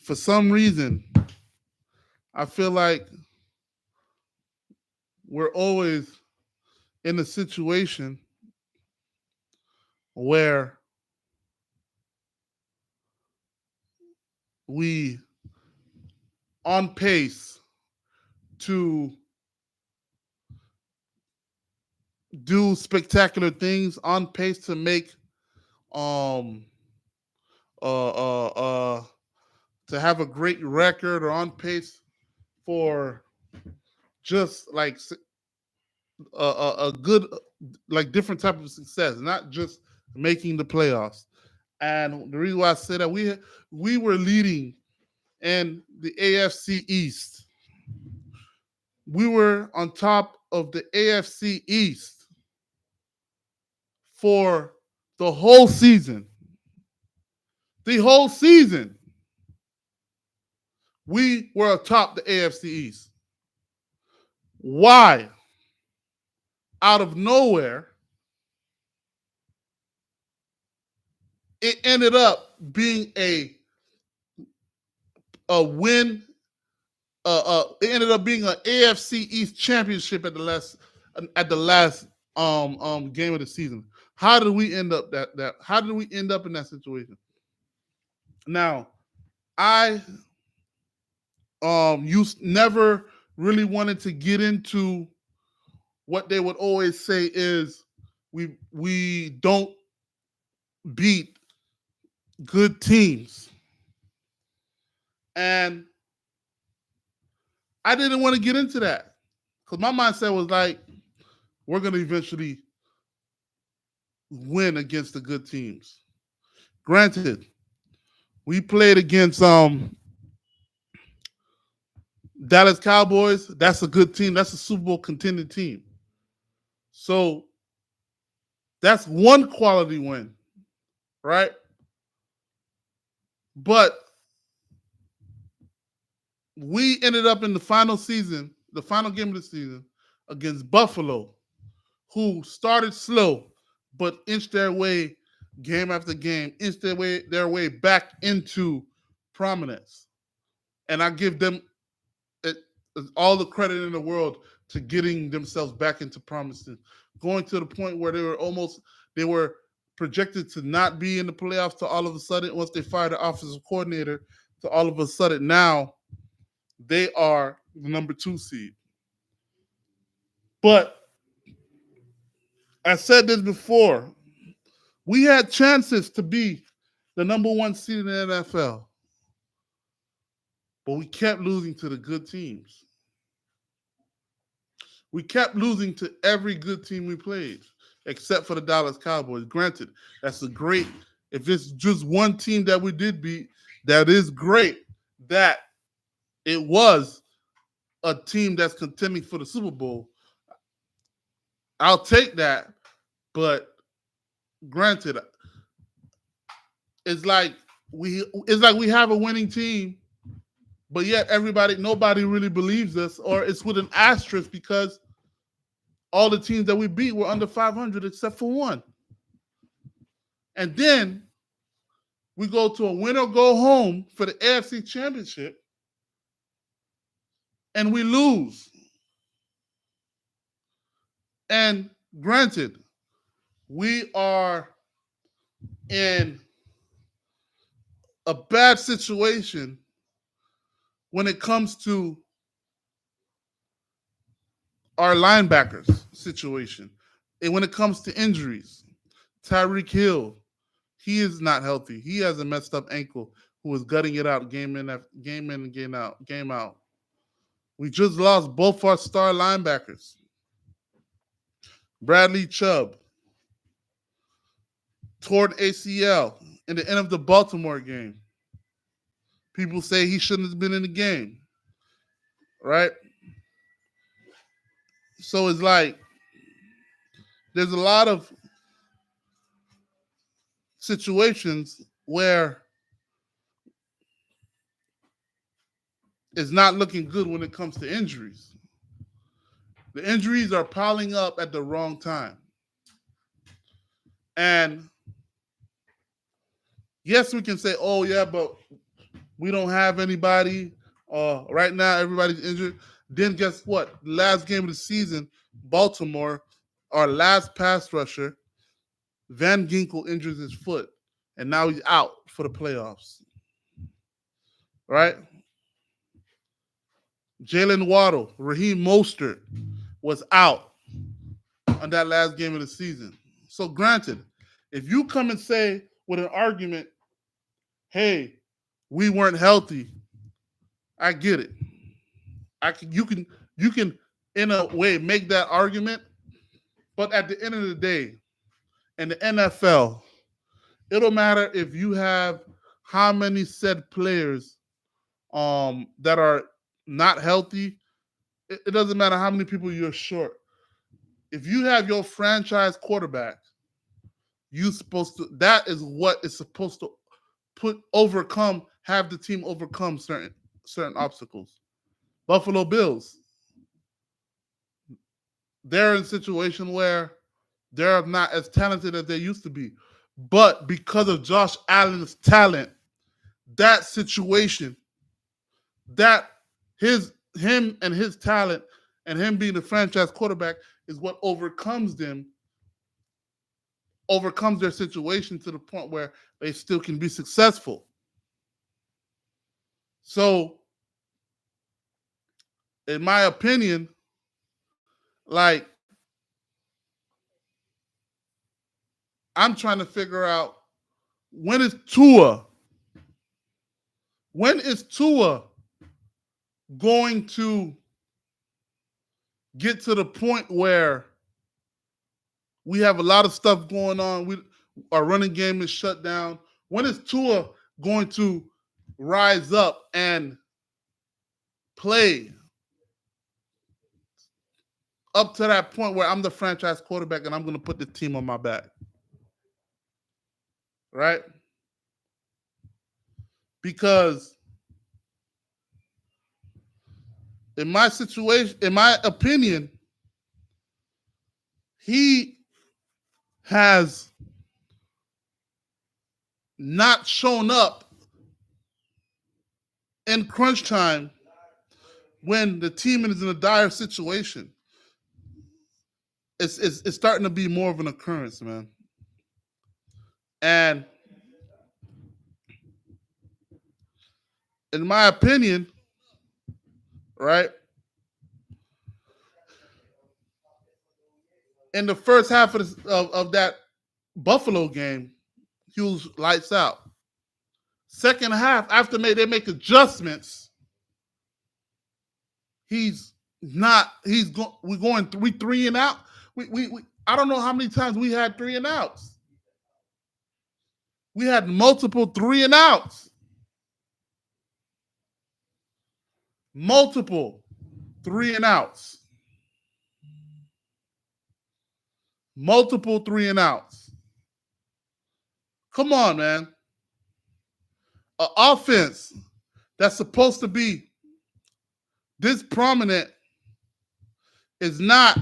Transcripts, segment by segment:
for some reason, I feel like we're always in a situation where we on pace to do spectacular things, on pace to make um uh uh uh to have a great record, or on pace for just like a good, like different type of success, not just making the playoffs. And the reason why I say that, we were leading in the AFC East. We were on top of the AFC East for the whole season. The whole season, we were atop the AFC East. Why? Out of nowhere, it ended up being a win. It ended up being an AFC East championship at the last game of the season. How did we end up that? How did we end up in that situation? Now, I used never really wanted to get into what they would always say is we don't beat good teams, and I didn't want to get into that because my mindset was like, we're going to eventually win against the good teams. Granted, we played against Dallas Cowboys. That's a good team. That's a Super Bowl contending team. So that's one quality win, right? But we ended up in the final game of the season against Buffalo, who started slow but inched their way game after game, inched their way back into prominence. And I give them it, all the credit in the world to getting themselves back into prominence, going to the point where they were projected to not be in the playoffs, to all of a sudden, once they fired the offensive coordinator, to all of a sudden now they are the number 2 seed. But I said this before, we had chances to be the number 1 seed in the NFL, but we kept losing to the good teams. We kept losing to every good team we played, except for the Dallas Cowboys. Granted, that's a great, if it's just one team that we did beat, that is great that it was a team that's contending for the Super Bowl. I'll take that, but granted, it's like we have a winning team, but yet nobody really believes us, or it's with an asterisk because all the teams that we beat were under 500 except for one. And then we go to a win or go home for the AFC Championship, and we lose. And granted, we are in a bad situation when it comes to our linebackers situation. And when it comes to injuries, Tyreek Hill, he is not healthy. He has a messed up ankle who was gutting it out game in and game out. We just lost both our star linebackers. Bradley Chubb tore ACL in the end of the Baltimore game. People say he shouldn't have been in the game, right? So it's like there's a lot of situations where it's not looking good when it comes to injuries. The injuries are piling up at the wrong time. And yes, we can say, oh, yeah, but We don't have anybody. Right now, everybody's injured. Then guess what? Last game of the season, Baltimore, our last pass rusher, Van Ginkel injures his foot, and now he's out for the playoffs. Right? Jalen Waddle, Raheem Mostert was out on that last game of the season. So granted, if you come and say with an argument, hey, we weren't healthy, I get it. You can in a way make that argument, but at the end of the day, in the NFL, it don't matter if you have how many said players that are not healthy. It doesn't matter how many people you're short. If you have your franchise quarterback, you supposed to that is what is supposed to have the team overcome certain obstacles. Buffalo Bills, they're in a situation where they're not as talented as they used to be. But because of Josh Allen's talent, that situation, that him and his talent and him being the franchise quarterback is what overcomes their situation to the point where they still can be successful. So, in my opinion, like I'm trying to figure out when is Tua going to get to the point where we have a lot of stuff going on. Our running game is shut down. When is Tua going to rise up and play up to that point where I'm the franchise quarterback and I'm going to put the team on my back? Right? Because in my situation, in my opinion, he has not shown up in crunch time when the team is in a dire situation. It's starting to be more of an occurrence, man. And in my opinion, right, in the first half of that Buffalo game, he was lights out. Second half, after they make adjustments, he's not. We're going three and out. We I don't know how many times we had 3 and outs. We had multiple 3 and outs. Multiple 3 and outs. Multiple 3 and outs. Come on, man. An offense that's supposed to be this prominent is not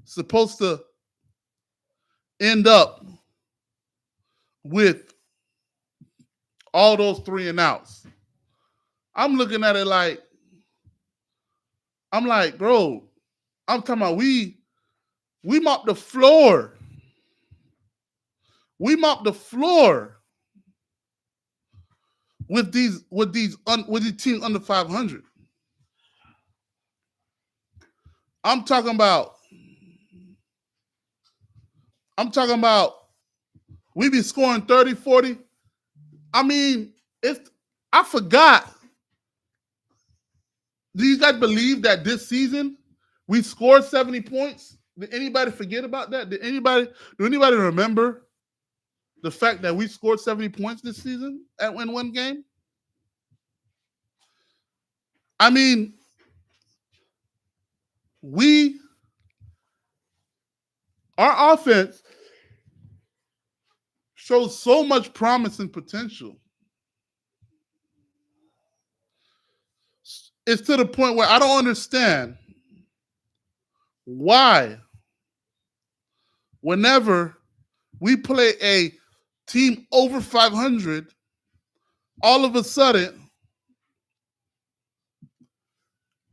supposed to end up with all those 3 and outs. I'm looking at it like, bro, I'm talking about we mopped the floor. We mopped the floor with these teams under 500. I'm talking about we be scoring 30, 40. I mean, I forgot. Do you guys believe that this season we scored 70 points? Did anybody forget about that? Do anybody remember the fact that we scored 70 points this season in one game? I mean, our offense shows so much promise and potential. It's to the point where I don't understand why, whenever we play a team over 500, all of a sudden,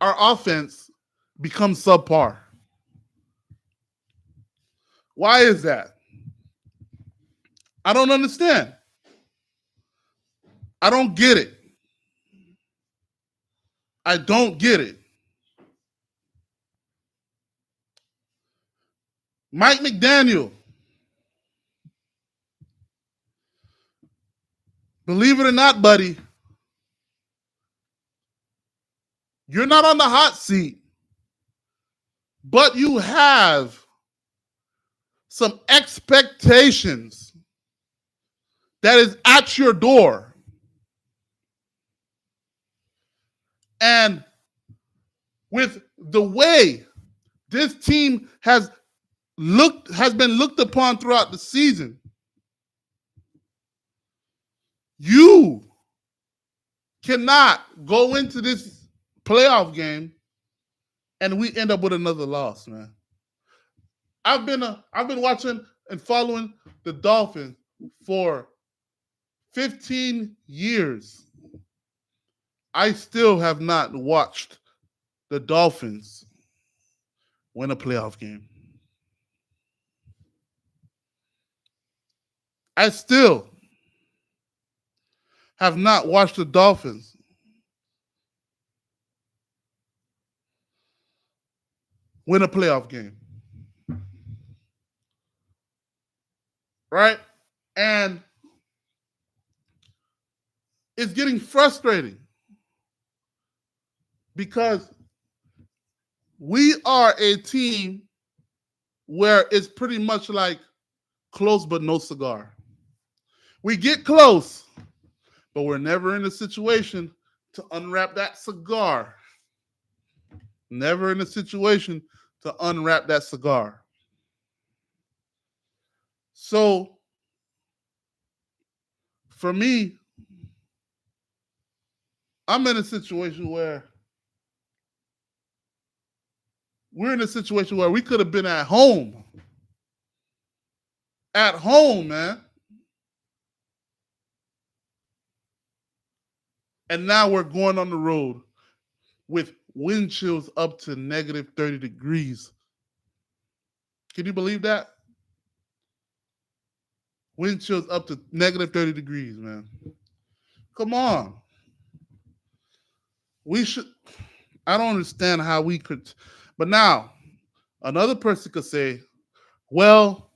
our offense becomes subpar. Why is that? I don't understand. I don't get it. I don't get it. Mike McDaniel, believe it or not, buddy, you're not on the hot seat, but you have some expectations that is at your door. And with the way this team has been looked upon throughout the season, you cannot go into this playoff game and we end up with another loss, man. I've been watching and following the Dolphins for 15 years. I still have not watched the Dolphins win a playoff game. I still have not watched the Dolphins win a playoff game. Right? And it's getting frustrating because we are a team where it's pretty much like close but no cigar. We get close, but we're never in a situation to unwrap that cigar. Never in a situation to unwrap that cigar. So, for me, I'm in a situation where we're in a situation where we could have been at home. At home, man. And now we're going on the road with wind chills up to negative 30 degrees. Can you believe that? Wind chills up to negative 30 degrees, man. Come on. I don't understand how we could. But now, another person could say, well,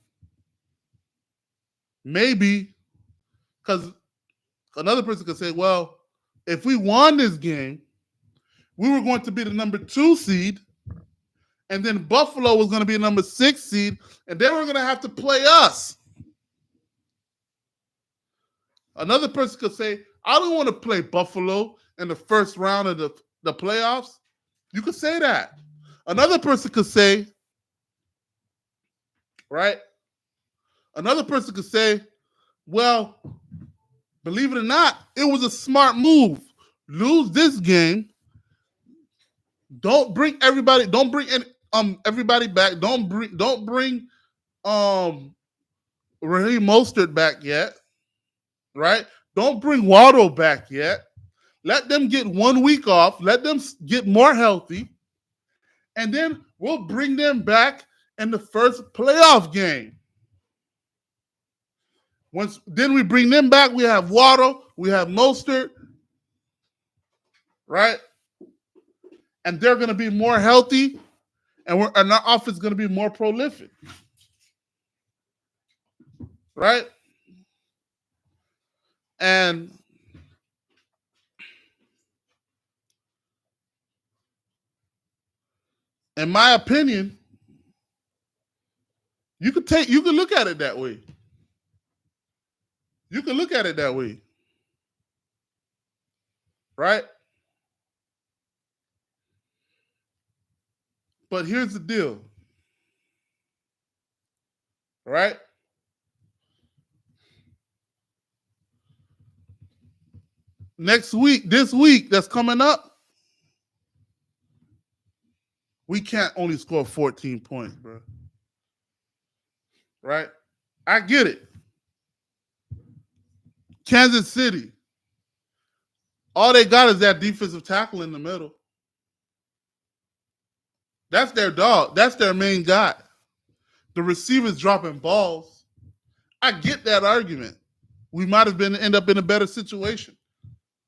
maybe, because another person could say, well, if we won this game, we were going to be the number 2 seed, and then Buffalo was going to be a number 6 seed, and they were going to have to play us. Another person could say, I don't want to play Buffalo in the first round of the playoffs. You could say that. Another person could say, right? Another person could say, well, believe it or not, it was a smart move. Lose this game. Don't bring everybody back. Don't bring Raheem Mostert back yet. Right? Don't bring Waddle back yet. Let them get 1 week off. Let them get more healthy. And then we'll bring them back in the first playoff game. Then we bring them back. We have Waddle. We have Mostert. Right? And they're going to be more healthy. And our offense is going to be more prolific. Right? And in my opinion, you could look at it that way. You can look at it that way. Right? But here's the deal. Right? This week that's coming up, we can't only score 14 points, bro. Right? I get it. Kansas City, All they got is that defensive tackle in the middle. That's their dog. That's their main guy. The receivers dropping balls. I get that argument. We might have end up in a better situation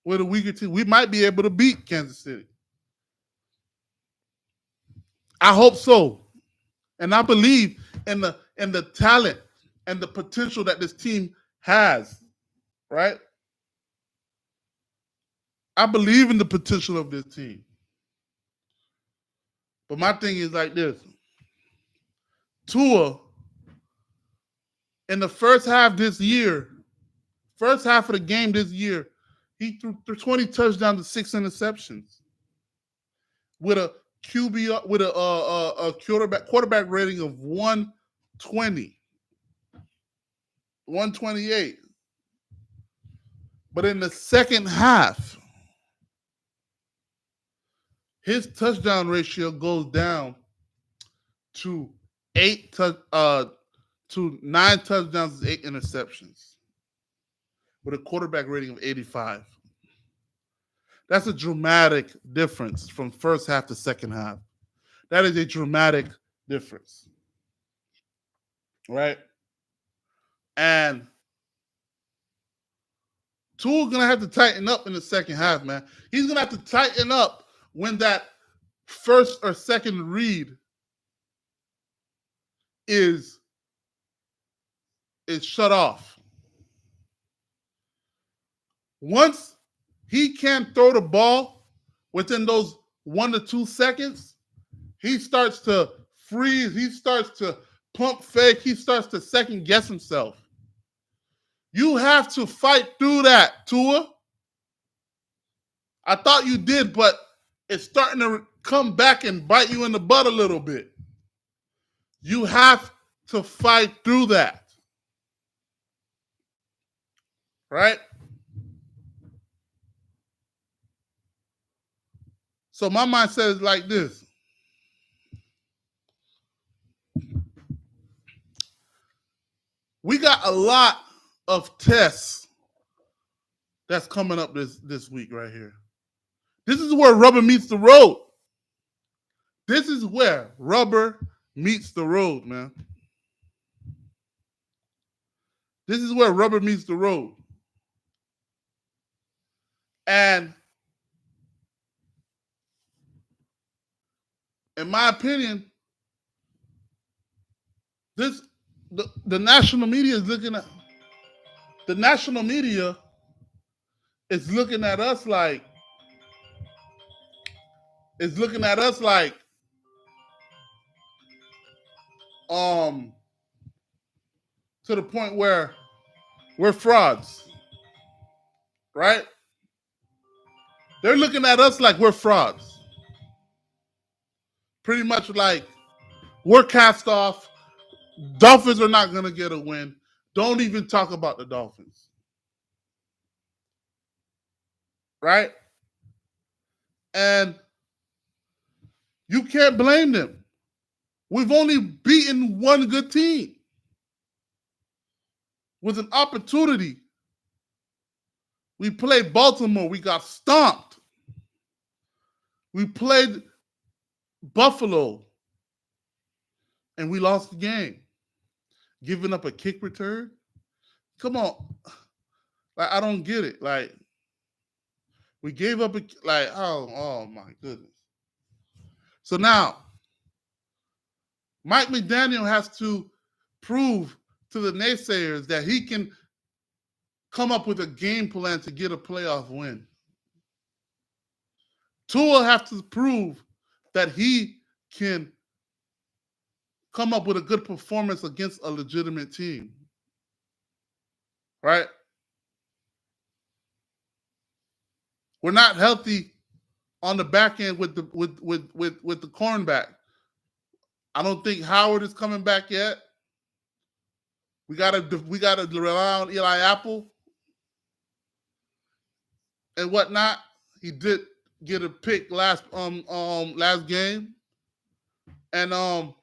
with a weaker team. We might be able to beat Kansas City. I hope so. And I believe in the talent and the potential that this team has, right? I believe in the potential of this team. But my thing is like this. Tua, in the first half of the game this year, he threw 20 touchdowns to 6 interceptions with a QB with a quarterback rating of 120, 128. But in the second half, his touchdown ratio goes down to 9 touchdowns, 8 interceptions, with a quarterback rating of 85. That's a dramatic difference from first half to second half. That is a dramatic difference, right? And Tua's going to have to tighten up in the second half, man. He's going to have to tighten up when that first or second read is shut off. Once he can't throw the ball within those 1 to 2 seconds, he starts to freeze. He starts to pump fake. He starts to second guess himself. You have to fight through that, Tua. I thought you did, but it's starting to come back and bite you in the butt a little bit. You have to fight through that. Right? So my mindset is like this. We got a lot of tests that's coming up this week right here. This is where rubber meets the road. This is where rubber meets the road, man. This is where rubber meets the road. And in my opinion, the national media is looking at us like to the point where we're frauds, right? They're looking at us like we're frauds. Pretty much like we're cast off. Dolphins are not going to get a win. Don't even talk about the Dolphins. Right? And you can't blame them. We've only beaten one good team with an opportunity. We played Baltimore. We got stomped. We played Buffalo. And we lost the game. Giving up a kick return? Come on. Like, I don't get it. Like, we gave up oh my goodness. So now, Mike McDaniel has to prove to the naysayers that he can come up with a game plan to get a playoff win. Tua have to prove that he can come up with a good performance against a legitimate team. Right? We're not healthy on the back end with the cornerback. I don't think Howard is coming back yet. We gotta rely on Eli Apple and whatnot. He did get a pick last game, and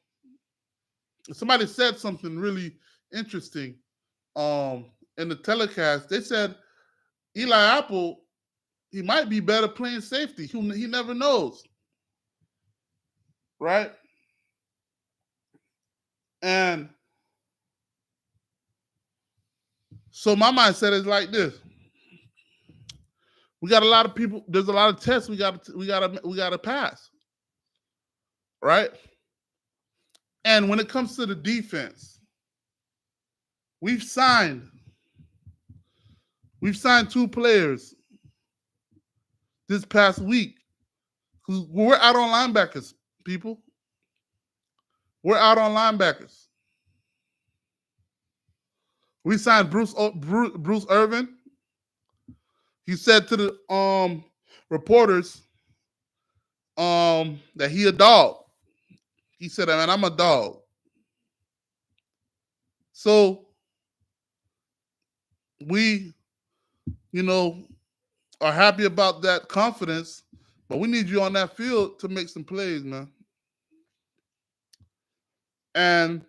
somebody said something really interesting in the telecast. They said Eli Apple He might be better playing safety. He never knows, right? And so my mindset is like this: we got a lot of people. There's a lot of tests we got to pass, right? And when it comes to the defense, we've signed we've signed 2 players this past week. We're out on linebackers, people. We're out on linebackers. We signed Bruce Irvin. He said to the reporters that he a dog. He said, "Man, I'm a dog." So we, you know, are happy about that confidence, but we need you on that field to make some plays, man. And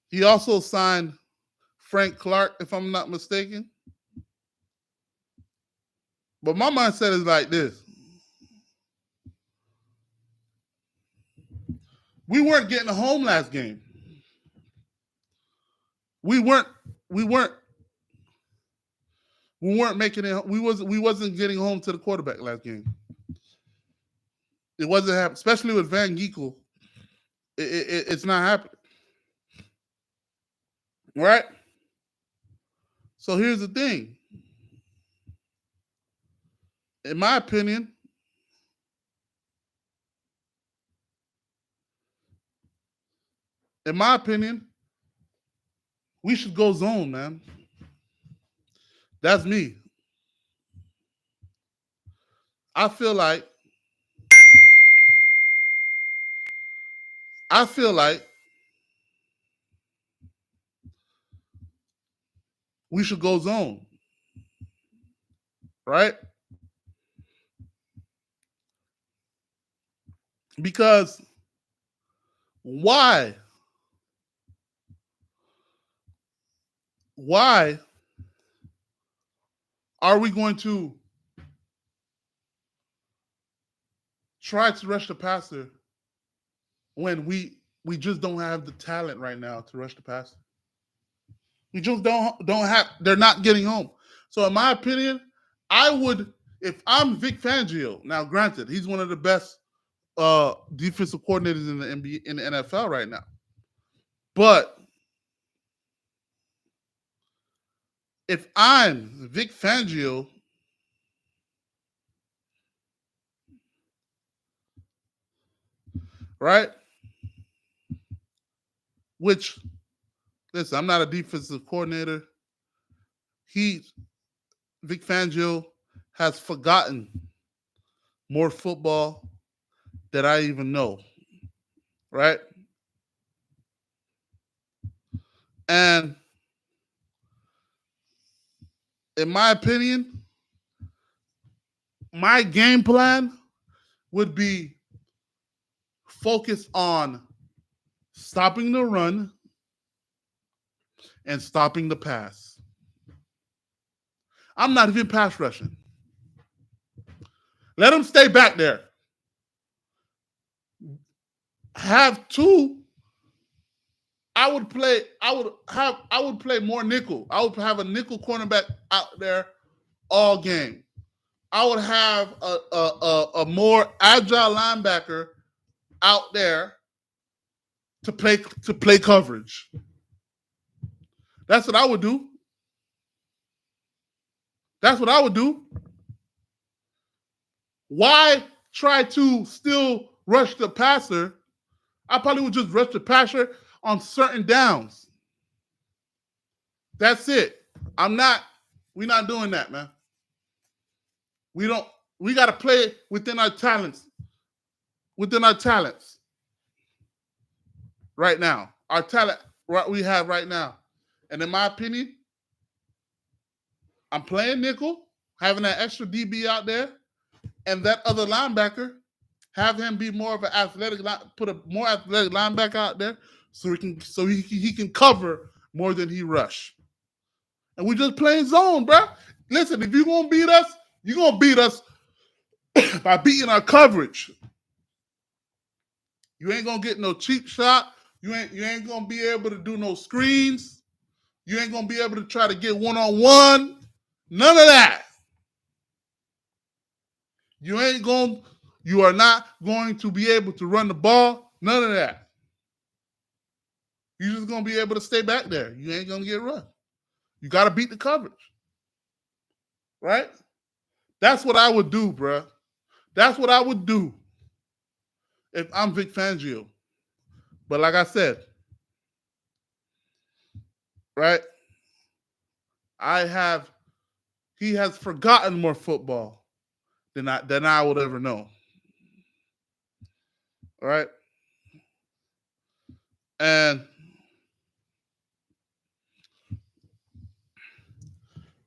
he also signed Frank Clark, if I'm not mistaken. But my mindset is like this: we weren't getting home last game. We weren't. We weren't. We weren't making it. We wasn't getting home to the quarterback last game. It wasn't happening, especially with Van Geekel. It's not happening, right? So here's the thing. In my opinion, we should go zone, man. That's me. I feel like I feel like we should go zone, right? Because why? Why are we going to try to rush the passer when we just don't have the talent right now to rush the passer? We just don't have. They're not getting home. So in my opinion, I would, if I'm Vic Fangio. Now, granted, he's one of the best defensive coordinators in the NBA, in the NFL right now. But if I'm Vic Fangio, right? Which, listen, I'm not a defensive coordinator. Vic Fangio has forgotten more football than I even know, right? And in my opinion, my game plan would be focused on stopping the run and stopping the pass. I'm not even pass rushing. Let them stay back there. Have two. I would play more nickel. I would have a nickel cornerback out there all game. I would have a more agile linebacker out there to play coverage. That's what I would do. That's what I would do. Why try to still rush the passer? I probably would just rush the passer on certain downs. That's it. We're not doing that, man. We got to play within our talents. Within our talents. Right now. Our talent we have right now. And in my opinion, I'm playing nickel, having that extra DB out there, and that other linebacker, have him be more of an athletic, put a more athletic linebacker out there, so he can cover more than he rush. And we just playing zone, bro. Listen, if you're gonna beat us, you're gonna beat us by beating our coverage. You ain't gonna get no cheap shot. You ain't gonna be able to do no screens. You ain't gonna be able to try to get one-on-one. None of that. You are not going to be able to run the ball. None of that. You're just gonna be able to stay back there. You ain't gonna get run. You gotta beat the coverage. Right? That's what I would do, bro. That's what I would do if I'm Vic Fangio. But like I said, right? He has forgotten more football than I would ever know. All right? And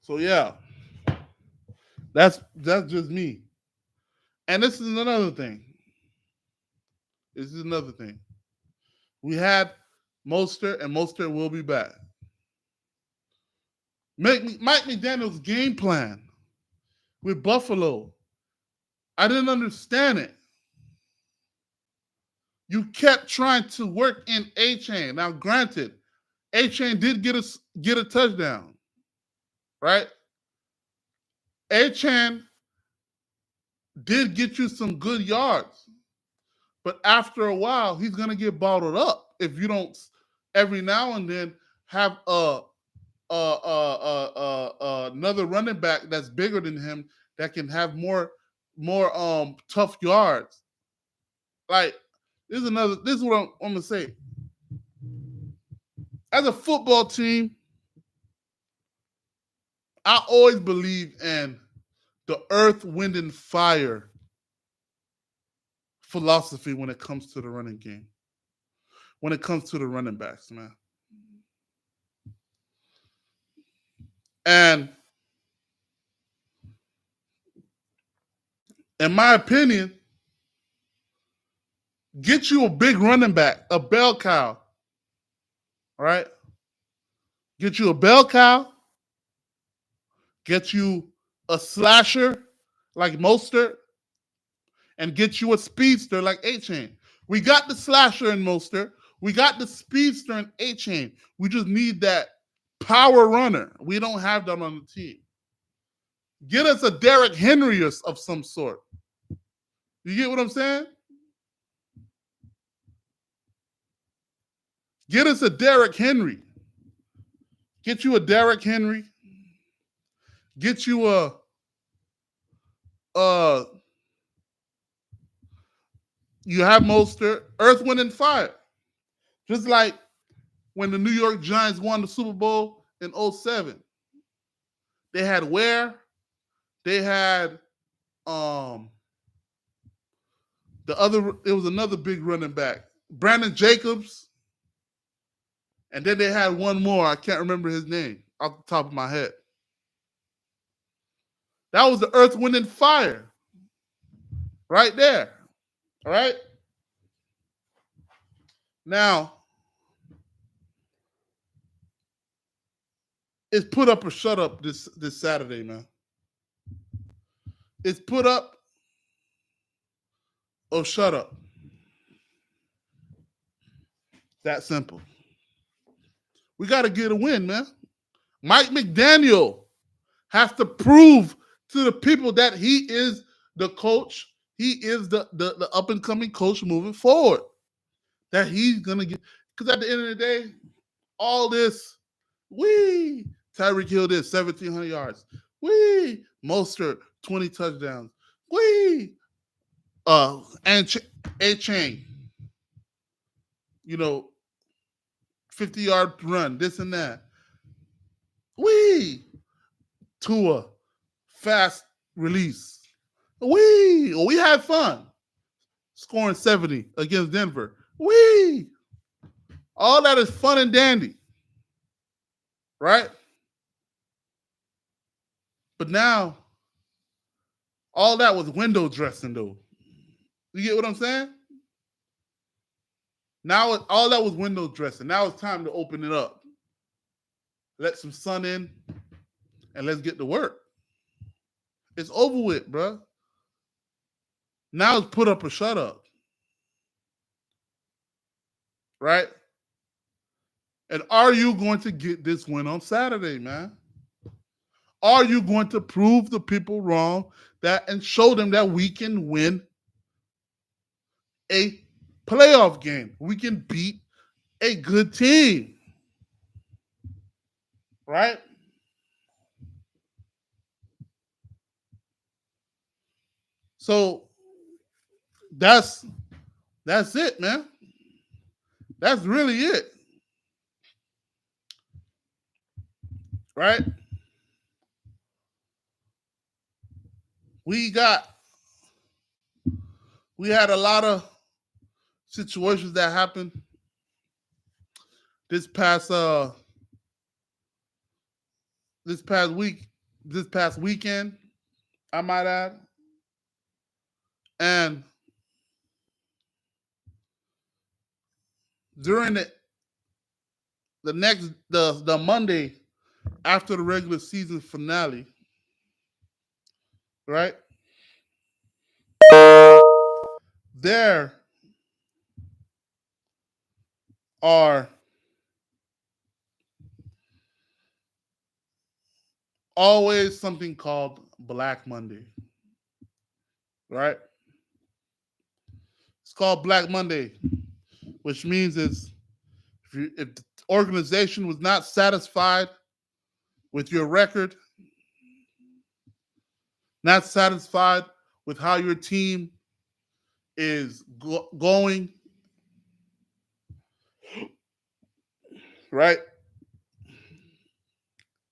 so yeah, that's just me. And this is another thing. We had Mostert, and Mostert will be back. Mike McDaniel's game plan with Buffalo, I didn't understand it. You kept trying to work in A-Chain. Now, granted, A-Chain did get a touchdown, right? A-Chain did get you some good yards, but after a while, he's gonna get bottled up if you don't every now and then have another running back that's bigger than him that can have more tough yards. Like this is what I'm gonna say. As a football team, I always believe in the earth, wind, and fire philosophy when it comes to the running game. When it comes to the running backs, man. And in my opinion, get you a big running back, a bell cow. All right? Get you a bell cow. Get you a slasher like Mostert. And get you a speedster like A-Chain. We got the slasher in Mostert. We got the speedster in A-Chain. We just need that power runner. We don't have that on the team. Get us a Derrick Henry of some sort. You get what I'm saying? Get us a Derrick Henry. Get you a Derrick Henry. Get you you have Mostert, Earth, Wind, and Fire. Just like when the New York Giants won the Super Bowl in 2007. They had Ware. They had it was another big running back, Brandon Jacobs. And then they had one more. I can't remember his name off the top of my head. That was the Earth, Wind, and Fire. Right there. All right? Now, it's put up or shut up this Saturday, man. It's put up or shut up. That simple. We got to get a win, man. Mike McDaniel has to prove to the people that he is the coach. He is the up and coming coach moving forward. That he's gonna get, because at the end of the day, all this, Tyreek Hill did 1,700 yards. Mostert 20 touchdowns. And A-Chain, 50-yard run, this and that. Tua, fast release. We had fun scoring 70 against Denver. All that is fun and dandy, right? But now, all that was window dressing, though. You get what I'm saying? Now, all that was window dressing. Now it's time to open it up. Let some sun in. and let's get to work. It's over with, bro. Now it's put up or shut up, right? And are you going to get this win on Saturday, man? Are you going to prove the people wrong that and show them that we can win a playoff game? We can beat a good team, right? So that's it, man. That's really it, right? We got we had a lot of situations that happened this past this past week, this past weekend, I might add. And during the Monday after the regular season finale, right? There are always something called Black Monday, right? It's called Black Monday, which means if the organization was not satisfied with your record, not satisfied with how your team is going, right?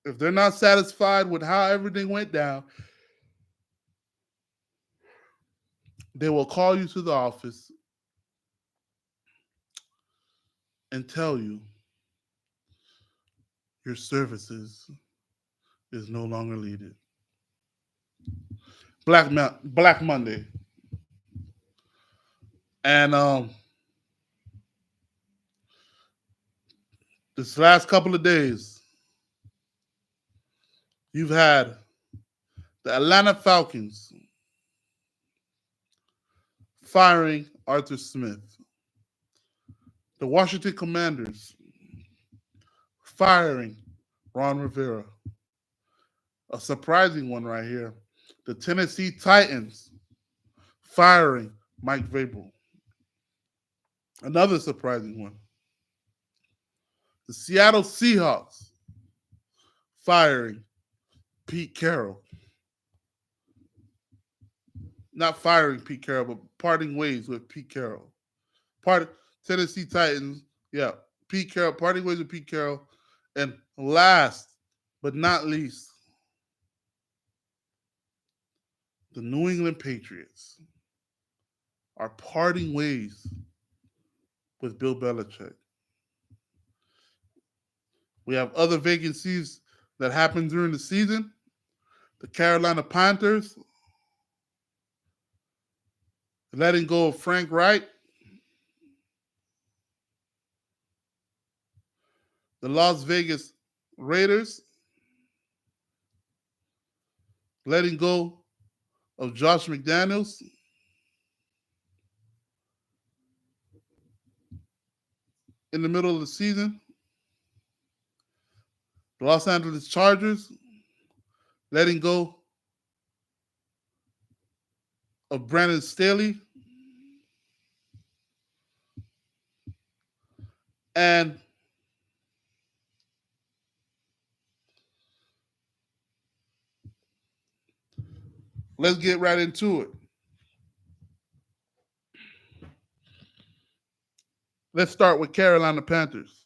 If they're not satisfied with how everything went down, they will call you to the office and tell you your services is no longer needed. Black Monday, and this last couple of days, you've had the Atlanta Falcons firing Arthur Smith, the Washington Commanders firing Ron Rivera, a surprising one right here. The Tennessee Titans firing Mike Vrabel, another surprising one. The Seattle Seahawks firing Pete Carroll. Not firing Pete Carroll, but parting ways with Pete Carroll. Tennessee Titans, yeah. Pete Carroll, parting ways with Pete Carroll. And last but not least, the New England Patriots are parting ways with Bill Belichick. We have other vacancies that happened during the season. The Carolina Panthers letting go of Frank Wright. The Las Vegas Raiders letting go of Josh McDaniels. In the middle of the season. The Los Angeles Chargers letting go of Brandon Staley. And let's get right into it. Let's start with Carolina Panthers.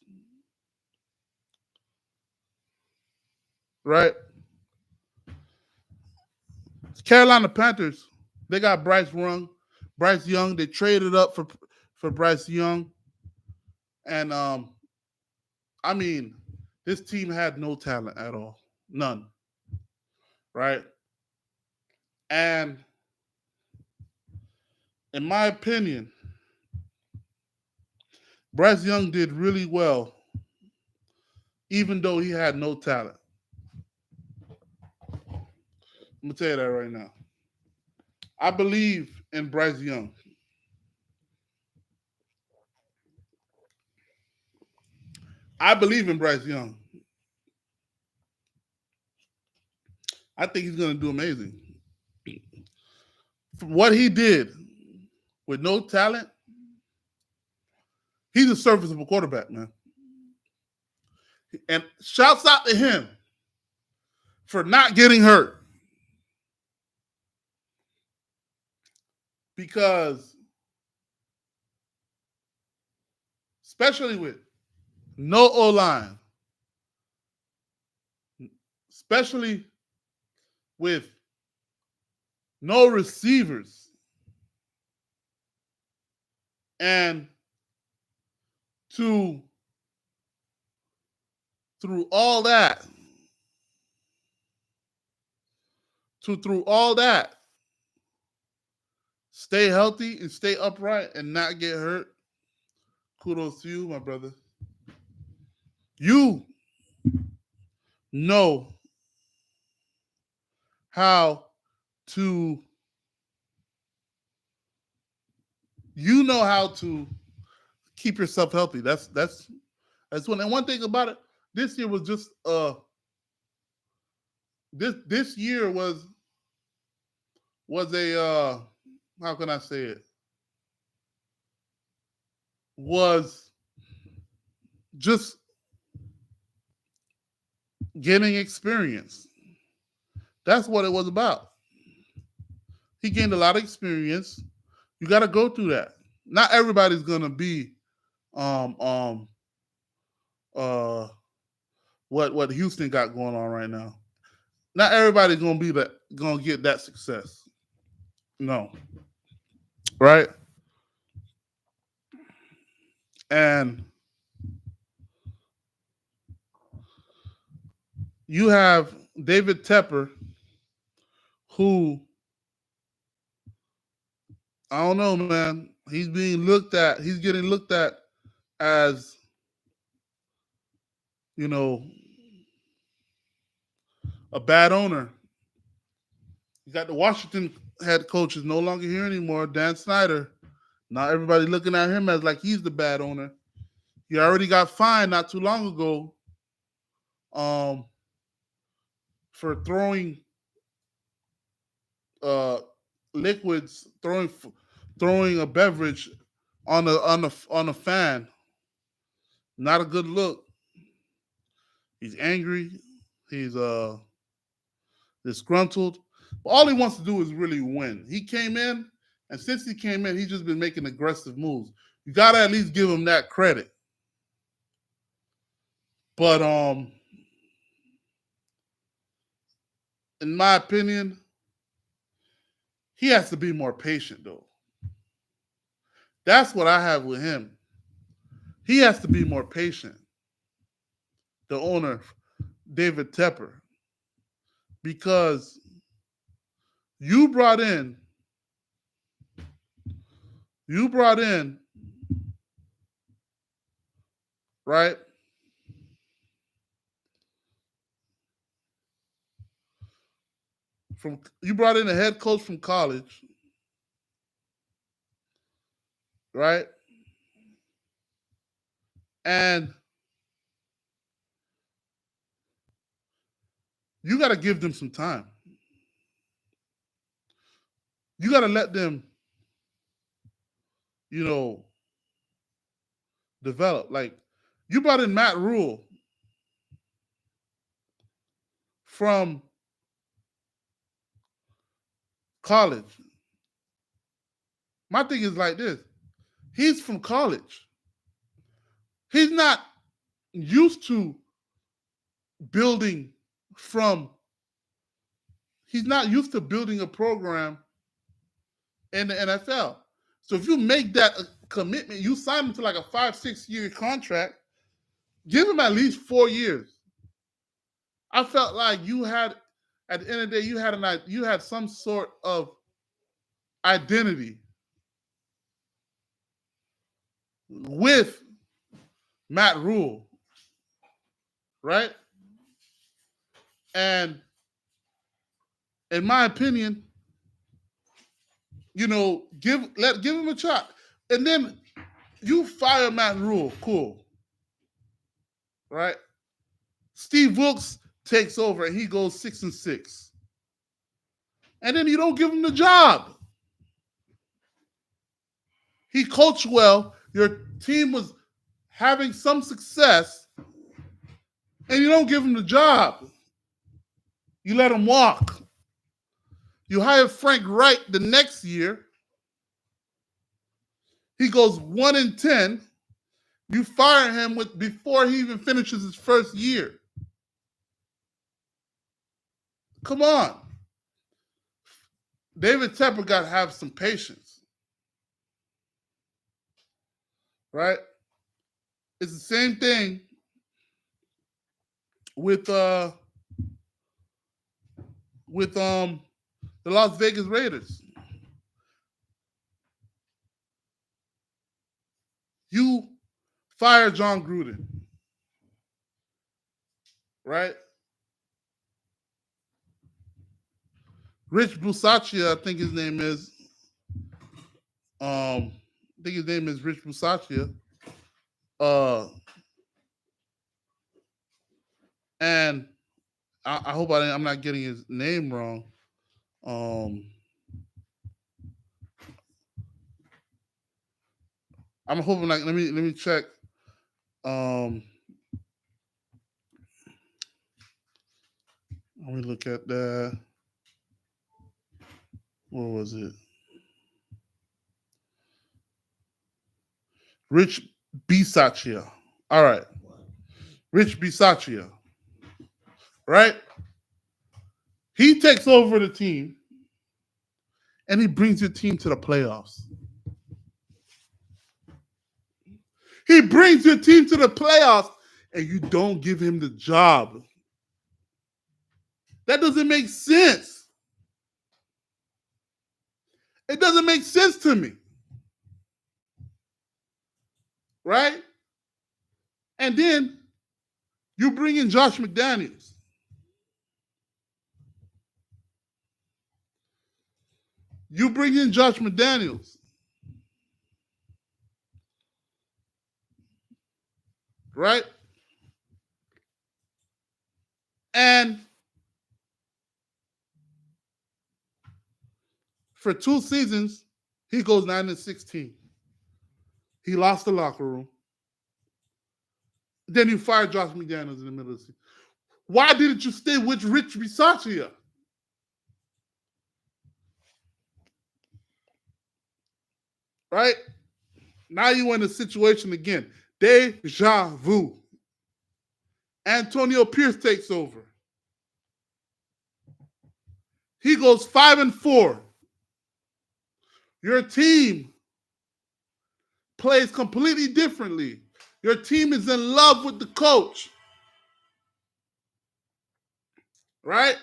Right? Carolina Panthers, they got Bryce Young. They traded up for Bryce Young. And I mean, this team had no talent at all. None. Right? And in my opinion, Bryce Young did really well, even though he had no talent. I'm gonna tell you that right now. I believe in Bryce Young. I believe in Bryce Young. I think he's gonna do amazing. For what he did with no talent, he's a serviceable quarterback, man. And shouts out to him for not getting hurt. Because especially with no O line, especially with no receivers, and to through all that, through all that, stay healthy and stay upright and not get hurt. Kudos to you, my brother. You know how to keep yourself healthy. That's one. And one thing about it, this year was just this year was a how can I say it? Was just getting experience. That's what it was about. He gained a lot of experience. You got to go through that. Not everybody's gonna be um um uh what Houston got going on right now. Not everybody's gonna get that success. No. Right? And you have David Tepper, who I don't know, man. He's being looked at. He's getting looked at as, you know, a bad owner. You got the Washington head coach is no longer here anymore, Dan Snyder. Now everybody looking at him as like he's the bad owner. He already got fined not too long ago, um, for throwing uh, liquids, throwing a beverage on a fan. Not a good look. He's angry. He's disgruntled. But all he wants to do is really win. He came in, and since he came in, he's just been making aggressive moves. You gotta at least give him that credit. But in my opinion, he has to be more patient though. That's what I have with him. He has to be more patient. The owner, David Tepper, because you brought in right, you brought in a head coach from college, right? And you got to give them some time. You got to let them, you know, develop. Like you brought in Matt Rule from college. My thing is like this. He's from college. He's not used to building from he's not used to building a program in the NFL. So if you make that a commitment, you sign him to like a 5-6 year contract, give him at least 4 years. I felt like you had at the end of the day, you had some sort of identity with Matt Rule, right? And in my opinion, give him a shot. And then you fire Matt Rule, cool, right? Steve Wilkes takes over and he goes 6-6. And then you don't give him the job. He coached well. Your team was having some success, and you don't give him the job. You let him walk. You hire Frank Wright the next year. He goes 1-10. You fire him before he even finishes his first year. Come on. David Tepper got to have some patience. Right? It's the same thing with the Las Vegas Raiders. You fire John Gruden, right? Rich Bisaccia, I think his name is. Rich Bisaccia. And I hope I'm not getting his name wrong. I'm hoping let me check. Let me look at that. What was it? Rich Bisaccia. All right. Rich Bisaccia. Right? He takes over the team and he brings your team to the playoffs. He brings your team to the playoffs and you don't give him the job. That doesn't make sense. It doesn't make sense to me. Right? And then you bring in Josh McDaniels. You bring in Josh McDaniels. Right? And for 2 seasons, he goes 9-16. He lost the locker room. Then you fired Josh McDaniels in the middle of the season. Why didn't you stay with Rich Bisaccia? Right? Now you're in a situation again. Deja vu. Antonio Pierce takes over. He goes 5-4. Your team plays completely differently. Your team is in love with the coach. Right?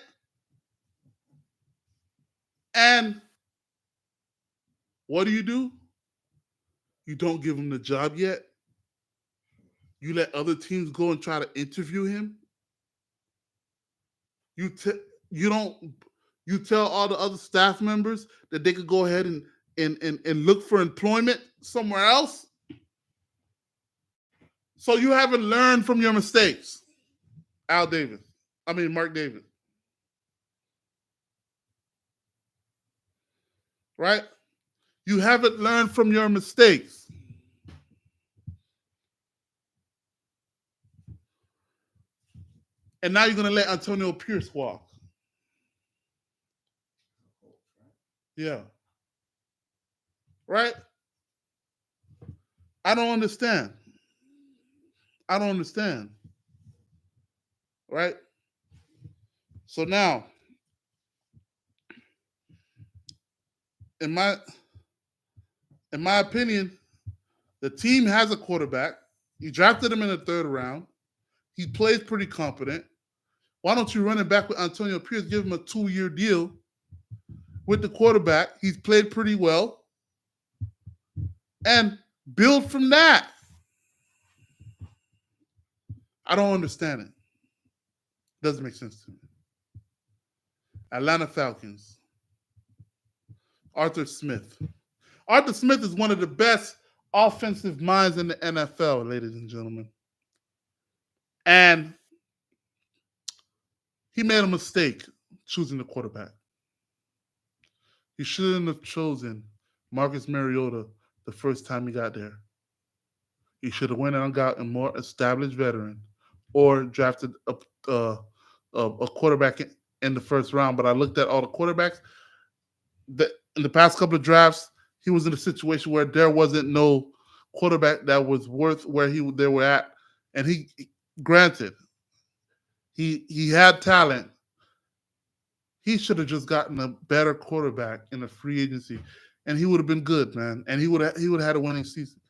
And what do? You don't give him the job yet. You let other teams go and try to interview him. You tell all the other staff members that they could go ahead and look for employment somewhere else. So you haven't learned from your mistakes, Mark Davis. Right? You haven't learned from your mistakes. And now you're going to let Antonio Pierce walk. Yeah. Right? I don't understand. Right? So now, in my opinion, the team has a quarterback. You drafted him in the 3rd round. He plays pretty competent. Why don't you run it back with Antonio Pierce, give him a 2-year deal with the quarterback? He's played pretty well. And build from that. I don't understand it. Doesn't make sense to me. Atlanta Falcons. Arthur Smith. Arthur Smith is one of the best offensive minds in the NFL, ladies and gentlemen. And he made a mistake choosing the quarterback. He shouldn't have chosen Marcus Mariota the first time he got there. He should have went out and got a more established veteran or drafted a quarterback in the first round. But I looked at all the quarterbacks that in the past couple of drafts, he was in a situation where there wasn't no quarterback that was worth where they were at. And granted, he had talent. He should have just gotten a better quarterback in the free agency, and he would have been good, man. And he would have had a winning season.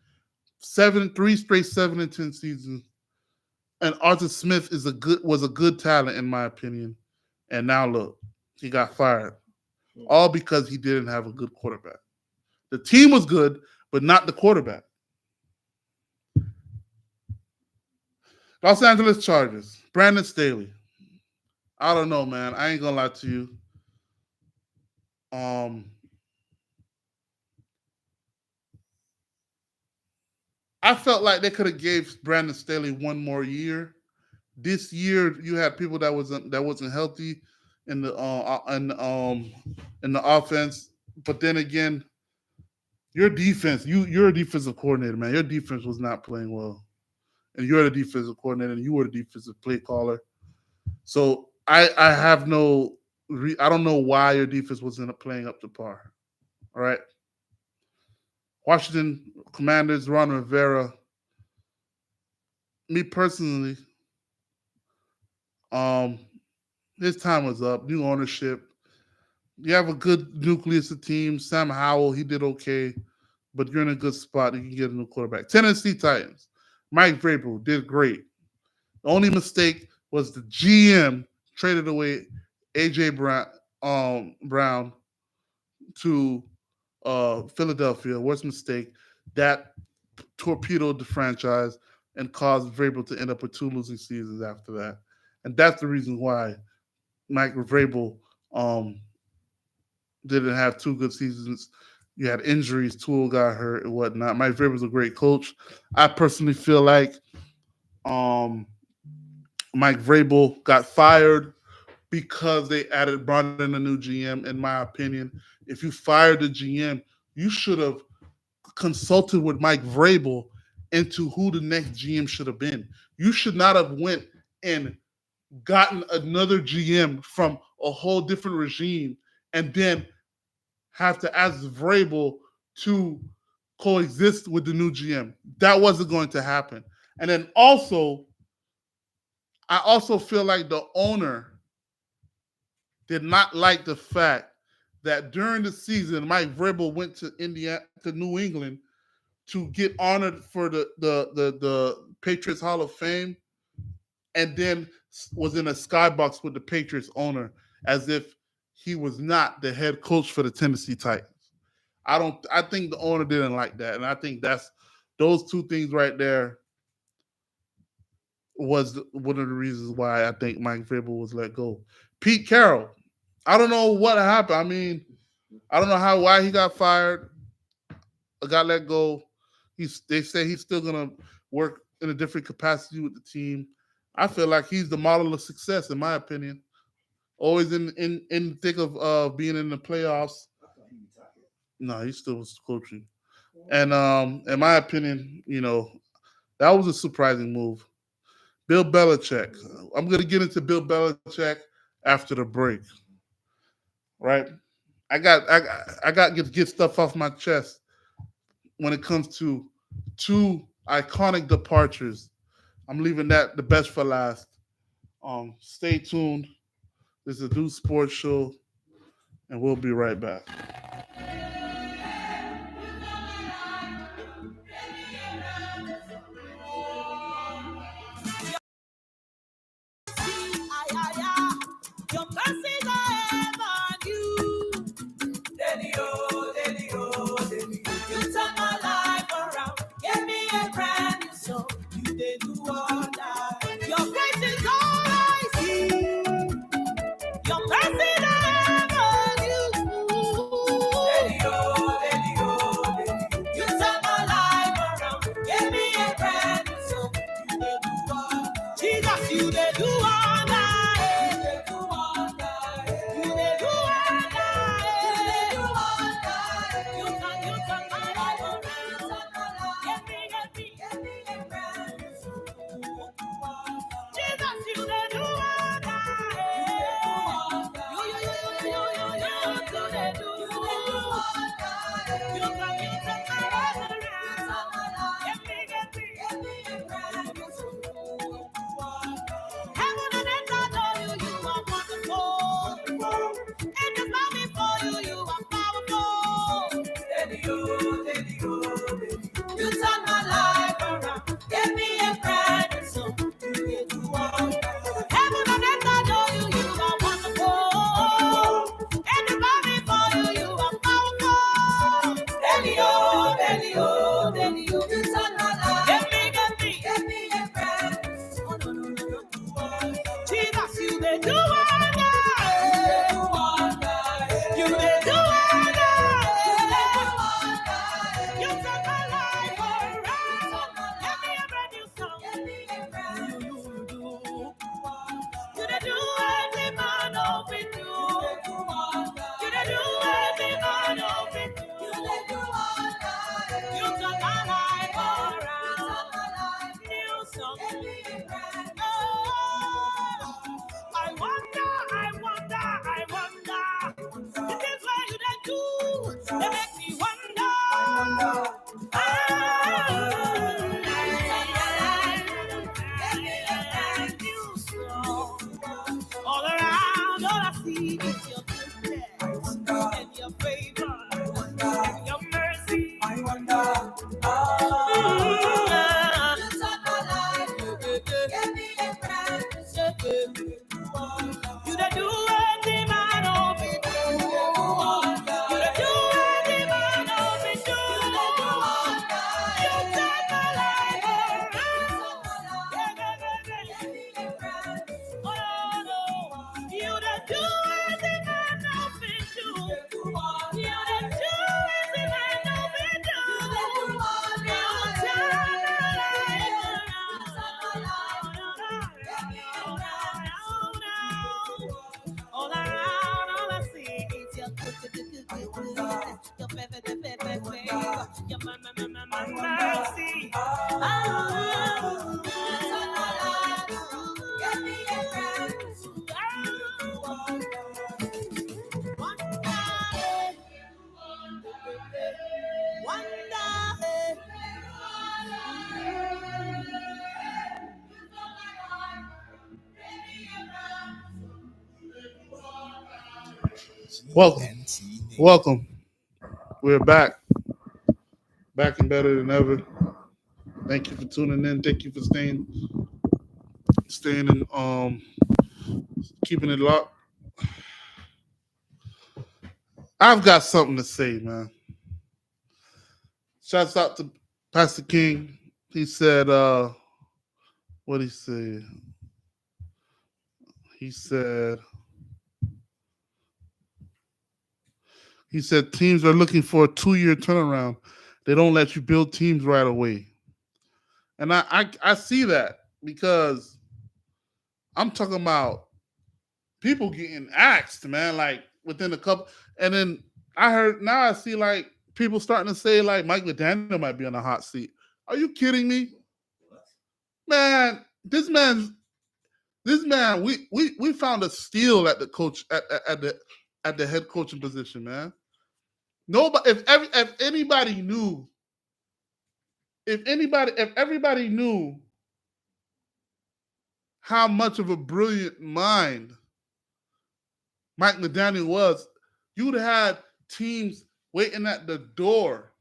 3 straight 7-10 seasons. And Arthur Smith was a good talent in my opinion. And now look, he got fired. All because he didn't have a good quarterback. The team was good, but not the quarterback. Los Angeles Chargers, Brandon Staley. I don't know, man. I ain't gonna lie to you. I felt like they could have gave Brandon Staley one more year. This year, you had people that wasn't healthy in the offense. But then again, your defense, you're a defensive coordinator, man. Your defense was not playing well, and you're the defensive coordinator, and you were the defensive play caller. So I have no, I don't know why your defense wasn't playing up to par. All right. Washington Commanders, Ron Rivera. Me personally, his time was up. New ownership. You have a good nucleus of teams. Sam Howell, he did okay, but you're in a good spot. You can get a new quarterback. Tennessee Titans. Mike Vrabel did great. The only mistake was the GM traded away AJ Brown to Philadelphia. Worst mistake. That torpedoed the franchise and caused Vrabel to end up with 2 losing seasons after that. And that's the reason why Mike Vrabel didn't have 2 good seasons. You had injuries, Tool got hurt and whatnot. Mike Vrabel's a great coach. I personally feel like Mike Vrabel got fired because they brought in a new GM, in my opinion. If you fired the GM, you should have consulted with Mike Vrabel into who the next GM should have been. You should not have went and gotten another GM from a whole different regime and then have to ask Vrabel to coexist with the new GM. That wasn't going to happen. And then also, I also feel like the owner did not like the fact that during the season, Mike Vrabel went to New England to get honored for the Patriots Hall of Fame, and then was in a skybox with the Patriots owner as if he was not the head coach for the Tennessee Titans. I think the owner didn't like that, and I think those 2 things right there was one of the reasons why I think Mike Vrabel was let go. Pete Carroll, I don't know what happened. I mean, I don't know why he got fired, got let go. They say he's still gonna work in a different capacity with the team. I feel like he's the model of success, in my opinion. Always in the thick of being in the playoffs. No, he still was coaching. And in my opinion, that was a surprising move. Bill Belichick. I'm gonna get into Bill Belichick after the break. Right? I got to get stuff off my chest when it comes to 2 iconic departures. I'm leaving that the best for last. Stay tuned. This is a Deus Sports Show, and we'll be right back. Your mercies are ever new. Daily, oh, daily, oh, daily. You turn my life around. Give me a brand new song. You did do all that. Your grace is all I see. Your mercies are do wonder. You did do wonder. You took my life around. Give me a brand new song. You did do anything man open to. You did do anything man open to. You took my life around. New song. Oh, I wonder. This is what you did do. They make me wonder. New song. All around, all I see is your goodness and your favor and your mercy. I wonder. You done do anything man open do. You done do anything man open do. You turn my life around. Oh no, you done do anything man open do. You done do anything man open do. You turn my life around. All around, all I see is your good, your favor, your mercy. Welcome. We're back and better than ever. Thank you for tuning in. Thank you for staying and keeping it locked. I've got something to say, man. Shouts out to Pastor King. He said, what he said? He said teams are looking for a 2-year turnaround. They don't let you build teams right away. And I see that because I'm talking about people getting axed, man, like within a couple. And then I see like people starting to say like Mike McDaniel might be on a hot seat. Are you kidding me? Man, this man, we found a steal at the coach at the head coaching position, man. Nobody, if everybody knew how much of a brilliant mind Mike McDaniel was, you'd have had teams waiting at the door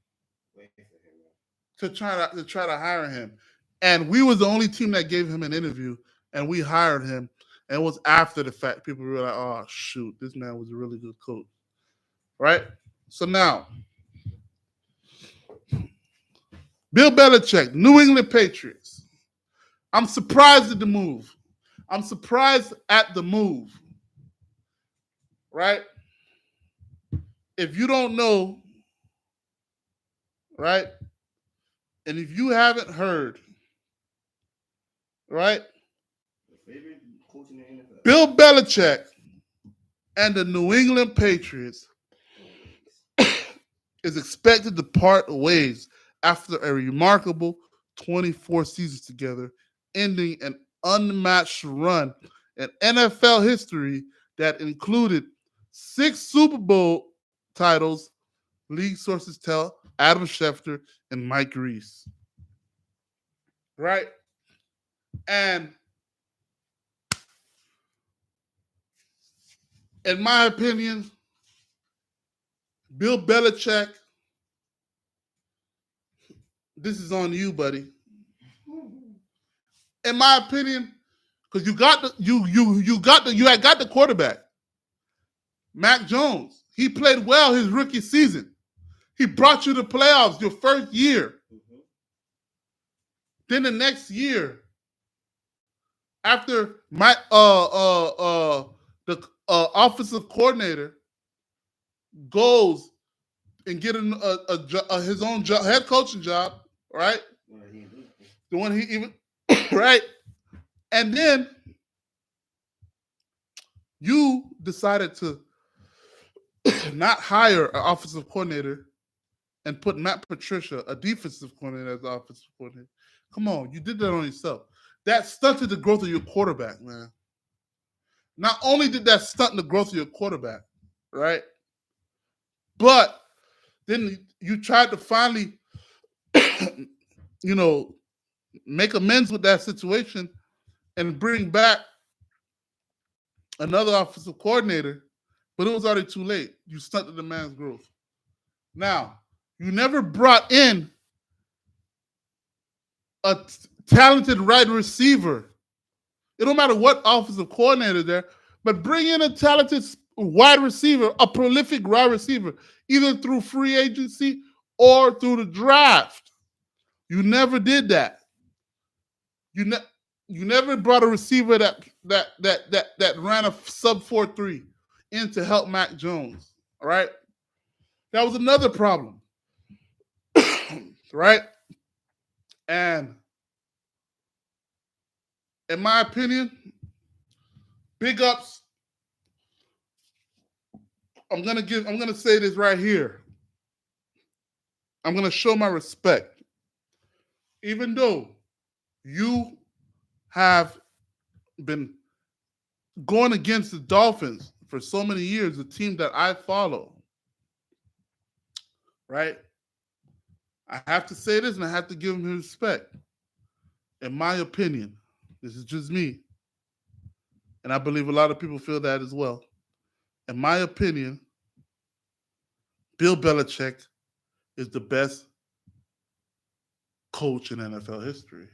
to try to hire him. And we was the only team that gave him an interview, and we hired him. And it was after the fact. People were like, oh, shoot, this man was a really good coach. Right? So now, Bill Belichick, New England Patriots. I'm surprised at the move. Right? If you don't know, right? And if you haven't heard, right? Bill Belichick and the New England Patriots is expected to part ways after a remarkable 24 seasons together, ending an unmatched run in NFL history that included 6 Super Bowl titles, league sources tell Adam Schefter and Mike Reese. Right? And in my opinion, Bill Belichick, this is on you, buddy. In my opinion, because you got the quarterback, Mac Jones. He played well his rookie season. He brought you to playoffs your first year. Then the next year, After the offensive coordinator goes and get his own job, head coaching job, right? The one he even right, and then you decided to not hire an offensive coordinator and put Matt Patricia, a defensive coordinator, as the offensive coordinator. Come on, you did that on yourself. That stunted the growth of your quarterback, man. Not only did that stunt the growth of your quarterback, right? But then you tried to finally, you know, make amends with that situation and bring back another offensive coordinator, but it was already too late. You stunted the man's growth. Now, you never brought in a talented wide receiver. It don't matter what offensive coordinator there, but bring in a talented wide receiver, a prolific wide receiver, either through free agency or through the draft. You never did that. You never brought a receiver that ran a sub 4.3 in to help Mac Jones. All right, that was another problem, right? And in my opinion, big ups. I'm gonna say this right here. I'm gonna show my respect. Even though you have been going against the Dolphins for so many years, the team that I follow, right? I have to say this and I have to give him respect. In my opinion, this is just me, and I believe a lot of people feel that as well. In my opinion, Bill Belichick is the best coach in NFL history.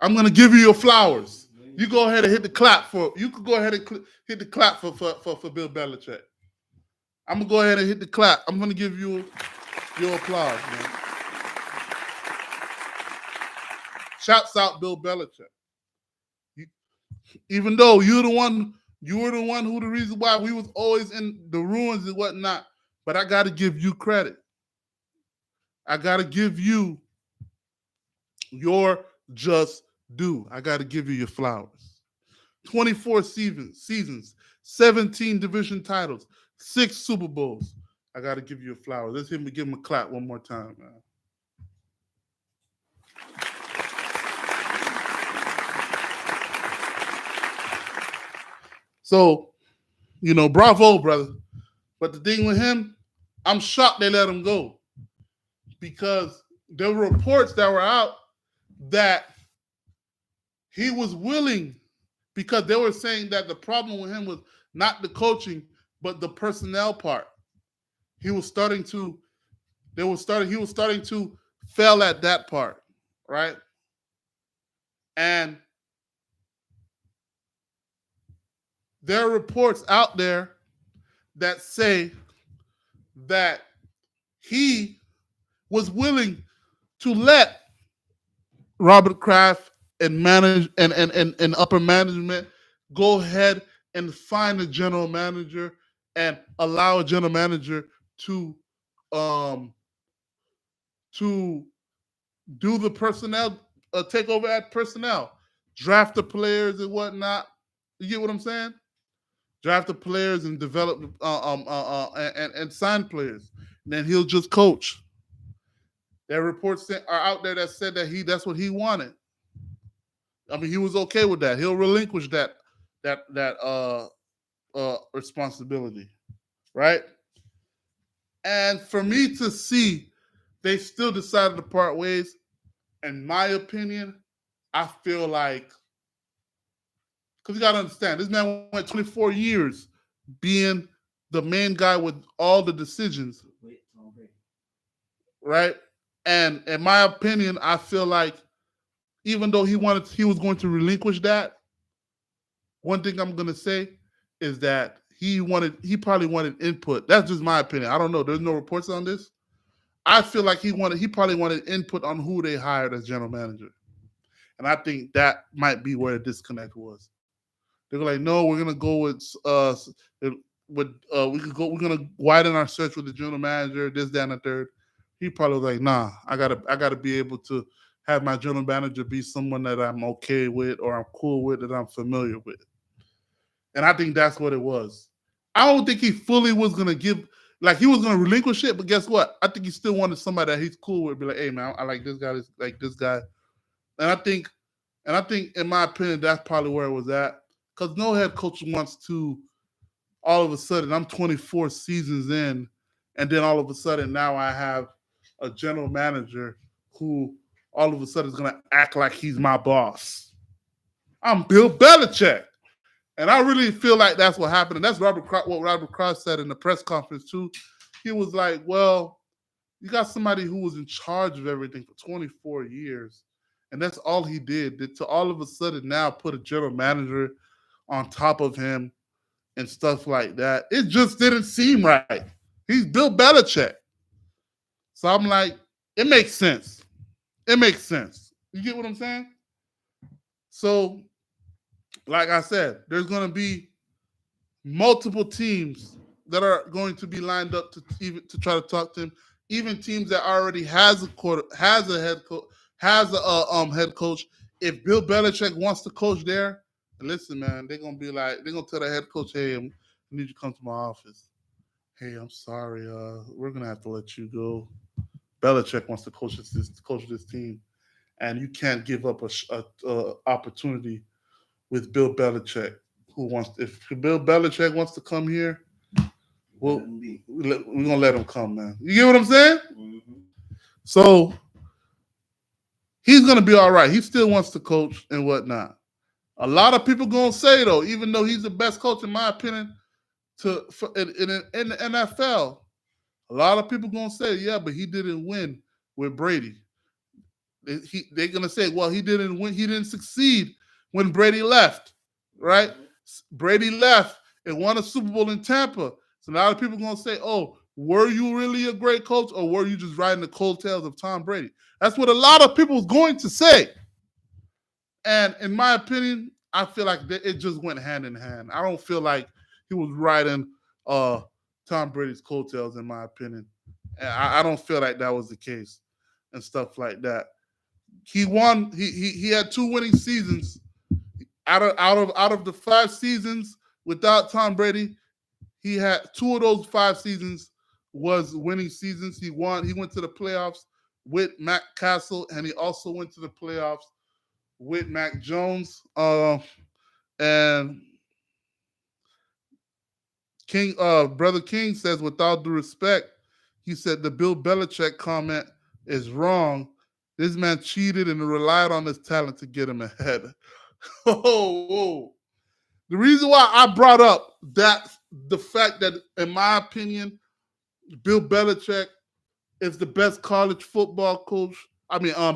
I'm going to give you your flowers. You go ahead and hit the clap for. You could go ahead and hit the clap for Bill Belichick. I'm gonna go ahead and hit the clap. I'm gonna give you your applause, man. Shouts out Bill Belichick. Even though you were the one who the reason why we was always in the ruins and whatnot. But I got to give you credit. I got to give you your just due. I got to give you your flowers. 24 seasons, 17 division titles, 6 Super Bowls. I got to give you your flowers. Let's give him a clap one more time, man. So, bravo, brother. But the thing with him, I'm shocked they let him go because there were reports that were out that he was willing, because they were saying that the problem with him was not the coaching, but the personnel part. He was starting to fail at that part, right? And there are reports out there that say that he was willing to let Robert Kraft and upper management go ahead and find a general manager and allow a general manager to do the personnel, take over at personnel, draft the players and whatnot. You get what I'm saying? Draft the players and develop and sign players. And then he'll just coach. There are reports are out there that said that that's what he wanted. I mean, he was okay with that. He'll relinquish that responsibility, right? And for me to see they still decided to part ways, in my opinion, I feel like, because you got to understand, this man went 24 years being the main guy with all the decisions, right? And in my opinion, I feel like even though he was going to relinquish that, one thing I'm going to say is that he probably wanted input. That's just my opinion. I don't know. There's no reports on this. I feel like he probably wanted input on who they hired as general manager. And I think that might be where the disconnect was. They were like, no, we're gonna go we're gonna widen our search with the general manager, this, that, and the third. He probably was like, nah, I gotta be able to have my general manager be someone that I'm okay with or I'm cool with, that I'm familiar with. And I think that's what it was. I don't think he fully was gonna give, like, he was gonna relinquish it, but guess what? I think he still wanted somebody that he's cool with, be like, hey man, I like this guy, this guy. And I think in my opinion, that's probably where it was at. Because no head coach wants to all of a sudden, I'm 24 seasons in, and then all of a sudden now I have a general manager who all of a sudden is gonna act like he's my boss. I'm Bill Belichick. And I really feel like that's what happened. And that's what Robert Kraft said in the press conference too. He was like, well, you got somebody who was in charge of everything for 24 years. And that's all he did. To all of a sudden now put a general manager on top of him and stuff like that. It just didn't seem right. He's Bill Belichick. So I'm like, it makes sense. It makes sense. You get what I'm saying? So, like I said, there's going to be multiple teams that are going to be lined up to try to talk to him. Even teams that already has a head coach. If Bill Belichick wants to coach there, listen, man, they're gonna tell the head coach, hey, I need you to come to my office. Hey, I'm sorry, we're gonna have to let you go. Belichick wants to coach this team, and you can't give up a opportunity with Bill Belichick. If Bill Belichick wants to come here, we're gonna let him come, man. You get what I'm saying? Mm-hmm. So he's gonna be all right. He still wants to coach and whatnot. A lot of people gonna say though, even though he's the best coach in my opinion, in the NFL, a lot of people gonna say, yeah, but he didn't win with Brady. They're gonna say, well, he didn't win. He didn't succeed when Brady left, right? Brady left and won a Super Bowl in Tampa. So a lot of people gonna say, oh, were you really a great coach, or were you just riding the coattails of Tom Brady? That's what a lot of people is going to say. And in my opinion, I feel like it just went hand in hand. I don't feel like he was riding Tom Brady's coattails, in my opinion. And I don't feel like that was the case and stuff like that. He won. He had 2 winning seasons. Out of the 5 seasons without Tom Brady, he had 2 of those 5 seasons was winning seasons. He won. He went to the playoffs with Matt Castle, and he also went to the playoffs with Mac Jones. And Brother King says, with all due respect, he said the Bill Belichick comment is wrong. This man cheated and relied on his talent to get him ahead. Oh. The reason why I brought up the fact that, in my opinion, Bill Belichick is the best college football coach.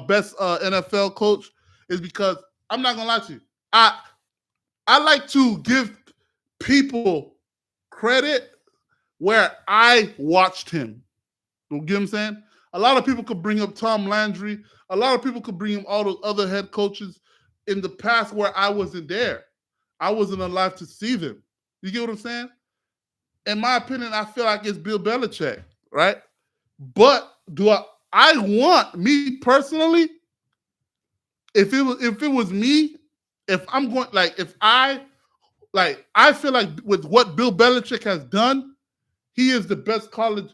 Best NFL coach, is because I'm not gonna lie to you. I like to give people credit where I watched him. You get what I'm saying? A lot of people could bring up Tom Landry. A lot of people could bring up all those other head coaches in the past where I wasn't there. I wasn't alive to see them. You get what I'm saying? In my opinion, I feel like it's Bill Belichick, right? But I want, me personally, if it was me, if I'm going, I feel like with what Bill Belichick has done, he is the best college.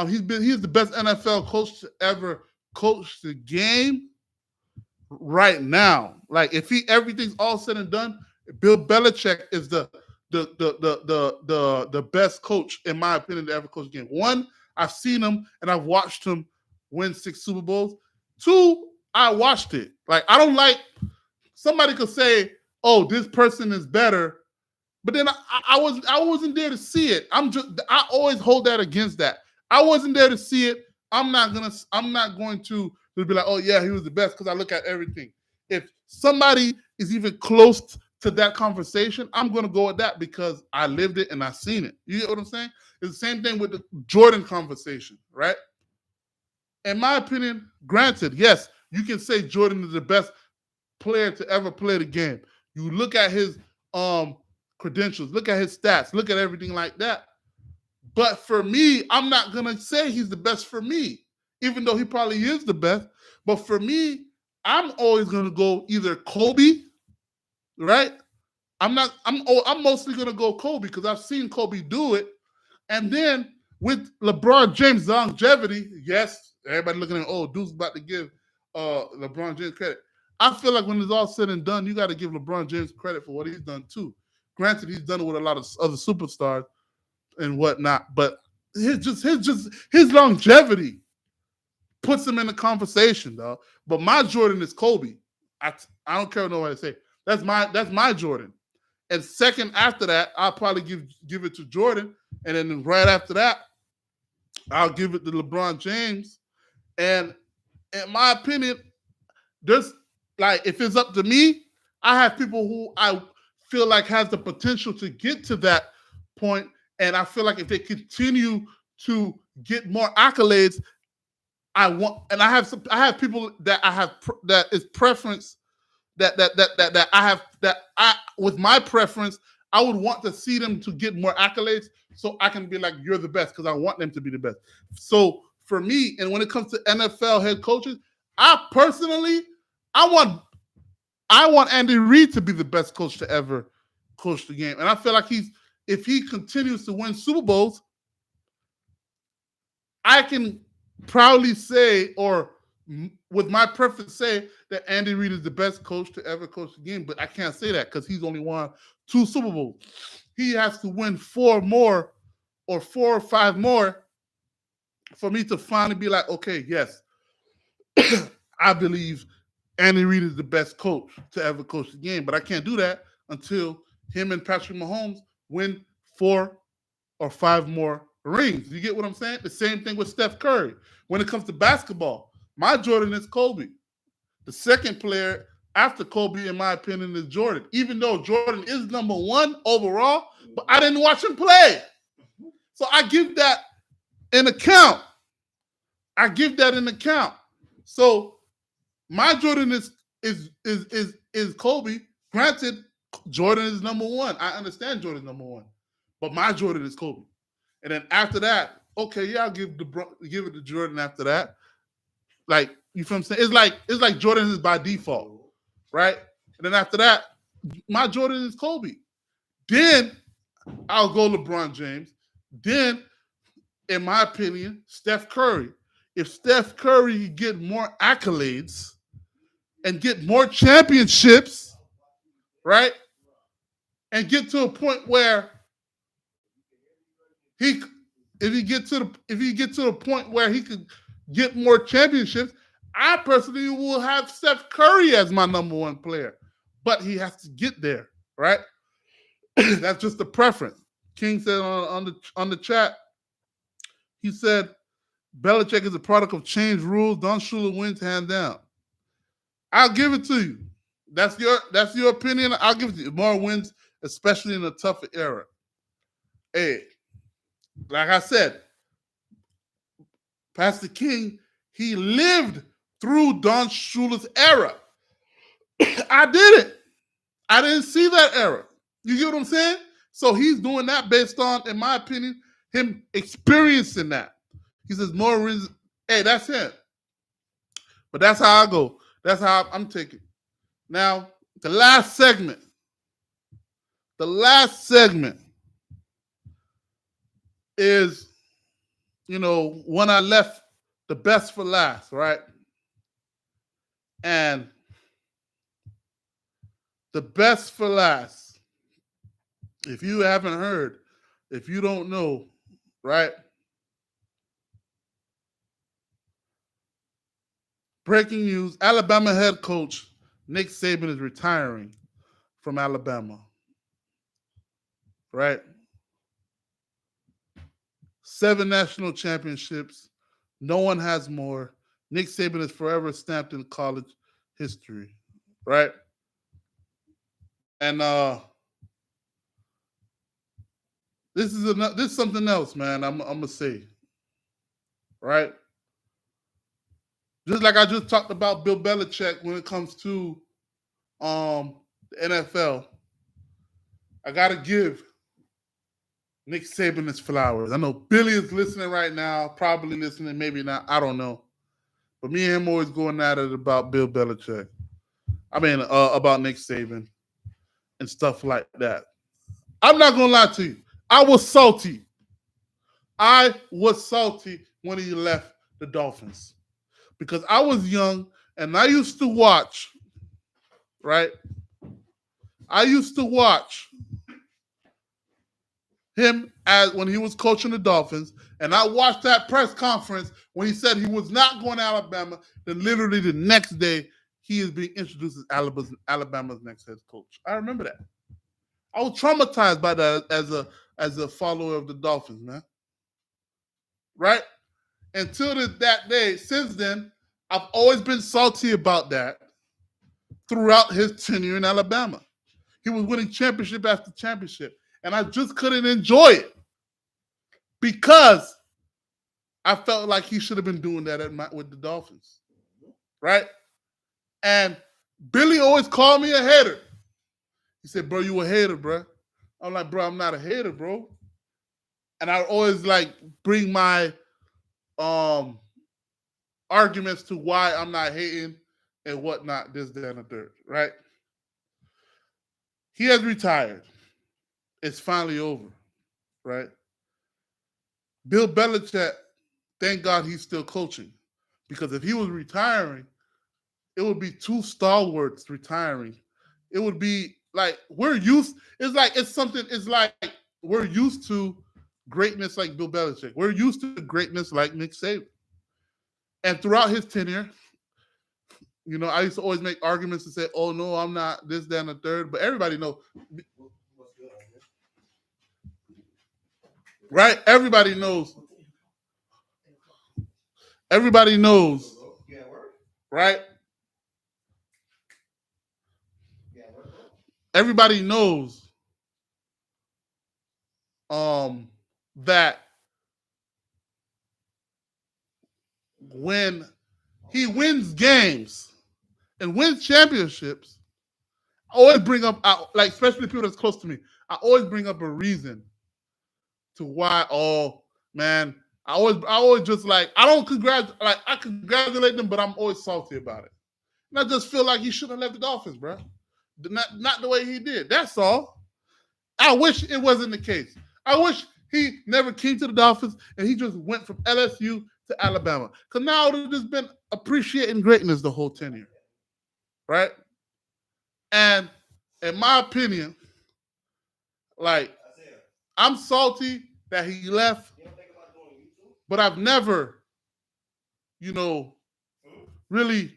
He's the best NFL coach to ever coach the game right now. Like, if everything's all said and done, Bill Belichick is the best coach, in my opinion, to ever coach the game. 1, I've seen him and I've watched him win 6 Super Bowls. 2, I watched it. Like, I don't like, somebody could say, oh, this person is better, but then I wasn't there to see it. I always hold that against that. I wasn't there to see it. I'm not going to be like, oh yeah, he was the best, because I look at everything. If somebody is even close to that conversation, I'm going to go with that because I lived it and I seen it. You get what I'm saying? It's the same thing with the Jordan conversation, right? In my opinion, granted, yes, you can say Jordan is the best player to ever play the game. You look at his credentials, look at his stats, look at everything like that. But for me, I'm not gonna say he's the best for me, even though he probably is the best. But for me, I'm always gonna go either Kobe, right? I'm mostly gonna go Kobe because I've seen Kobe do it. And then with LeBron James' longevity, yes, everybody looking at Deuce about to give LeBron James credit. I feel like when it's all said and done, you got to give LeBron James credit for what he's done too. Granted, he's done it with a lot of other superstars and whatnot, but his longevity puts him in the conversation, though. But my Jordan is Kobe. I don't care what nobody say. That's my Jordan. And second after that, I'll probably give it to Jordan. And then right after that, I'll give it to LeBron James. And in my opinion, there's like, if it's up to me, I have people who I feel like has the potential to get to that point. And I feel like if they continue to get more accolades, I have people that I have that is preference that I with my preference, I would want to see them to get more accolades so I can be like, you're the best, because I want them to be the best. So for me, and when it comes to NFL head coaches, I personally, I want Andy Reid to be the best coach to ever coach the game. And I feel like if he continues to win Super Bowls, I can proudly say, or with my preference, say that Andy Reid is the best coach to ever coach the game. But I can't say that because he's only won 2 Super Bowls. He has to win 4 more or 4 or 5 more for me to finally be like, okay, yes, I believe Andy Reid is the best coach to ever coach the game. But I can't do that until him and Patrick Mahomes win 4 or 5 more rings. You get what I'm saying? The same thing with Steph Curry. When it comes to basketball, my Jordan is Kobe. The second player after Kobe, in my opinion, is Jordan. Even though Jordan is number 1 overall, but I didn't watch him play. So I give that an account. So my Jordan is Kobe. Granted, Jordan is number 1. I understand Jordan is number 1, but my Jordan is Kobe. And then after that, okay, yeah, I'll give it to Jordan after that. Like, you feel what I'm saying? It's like Jordan is by default, right? And then after that, my Jordan is Kobe. Then I'll go LeBron James. Then, in my opinion, Steph Curry. If Steph Curry get more accolades and get more championships, right? And get to a point where if he get to the point where he could get more championships, I personally will have Steph Curry as my number 1 player. But he has to get there, right? That's just the preference. King said on the chat, he said, Belichick is a product of changed rules. Don Shula wins hand down. I'll give it to you. That's your opinion. I'll give it to you. More wins, especially in a tougher era. Hey, like I said, Pastor King, he lived through Don Shula's era. I didn't. I didn't see that era. You get what I'm saying? So he's doing that based on, in my opinion, him experiencing that. He says more wins. Hey, that's him. But that's how I go. That's how I'm taking. Now, the last segment is, when I left the best for last, right? And the best for last, if you haven't heard, if you don't know, right? Breaking news, Alabama head coach Nick Saban is retiring from Alabama, right? 7 national championships. No one has more. Nick Saban is forever stamped in college history, right? And this is something else, man. I'm gonna say, right? Just like I just talked about Bill Belichick when it comes to the NFL, I gotta give Nick Saban his flowers. I know Billy is listening right now, probably listening, maybe not. I don't know. But me and him always going at it about Bill Belichick. I mean, about Nick Saban and stuff like that. I'm not gonna lie to you. I was salty. I was salty when he left the Dolphins because I was young and I used to watch. Right, I used to watch him as when he was coaching the Dolphins, and I watched that press conference when he said he was not going to Alabama. Then literally the next day, he is being introduced as Alabama's next head coach. I remember that. I was traumatized by that as a follower of the Dolphins, man. Right? Until that day, since then, I've always been salty about that throughout his tenure in Alabama. He was winning championship after championship, and I just couldn't enjoy it because I felt like he should have been doing that with the Dolphins, right? And Billy always called me a hater. He said, "Bro, you a hater, bro." I'm like, "Bro, I'm not a hater, bro." And I always like bring my arguments to why I'm not hating and whatnot, this, that, and the third, right? He has retired. It's finally over, right? Bill Belichick, thank God he's still coaching. Because if he was retiring, it would be two stalwarts retiring. It would be like it's like we're used to greatness like Bill Belichick. We're used to greatness like Nick Saban. And throughout his tenure, I used to always make arguments and say, "Oh no, I'm not this, that, and the third." But everybody knows, right? Everybody knows. Everybody knows, right? Everybody knows that when he wins games and wins championships, I always bring up, like, especially people that's close to me, I always bring up a reason to why. Oh man, I always just like I don't congratulate, like I congratulate them, but I'm always salty about it, and I just feel like he shouldn't have left the Dolphins, bro. Not the way he did. That's all. I wish it wasn't the case. I wish he never came to the Dolphins and he just went from LSU to Alabama. Because now it would have just been appreciating greatness the whole tenure. Right? And in my opinion, like, I'm salty that he left, but I've never, really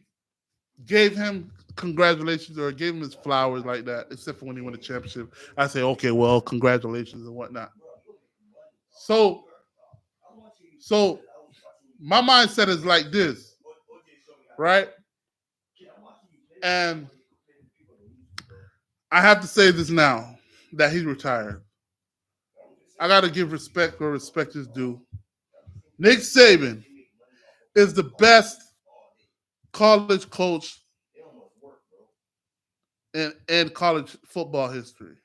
gave him congratulations or gave him his flowers like that, except for when he won the championship. I say, okay, well, congratulations and whatnot. So, so my mindset is like this, right? And I have to say this now that he's retired. I got to give respect where respect is due. Nick Saban is the best college coach in college football history.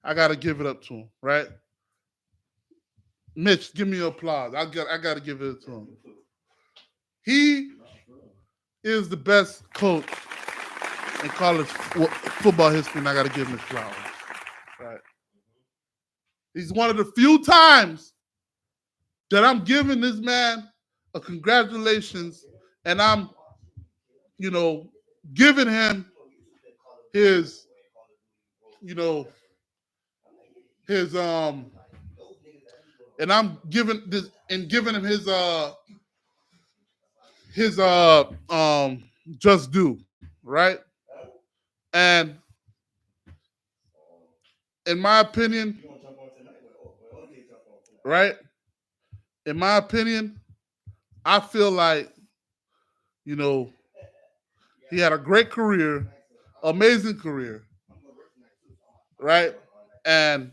I got to give it up to him, right? Mitch, give me your applause. I got to give it to him. He is the best coach in college football history, and I got to give him his flowers. Right? He's one of the few times that I'm giving this man a congratulations, and I'm, giving him his, his and I'm giving him his just due, right? And in my opinion, right? In my opinion, I feel like, he had a great career, amazing career, right? And,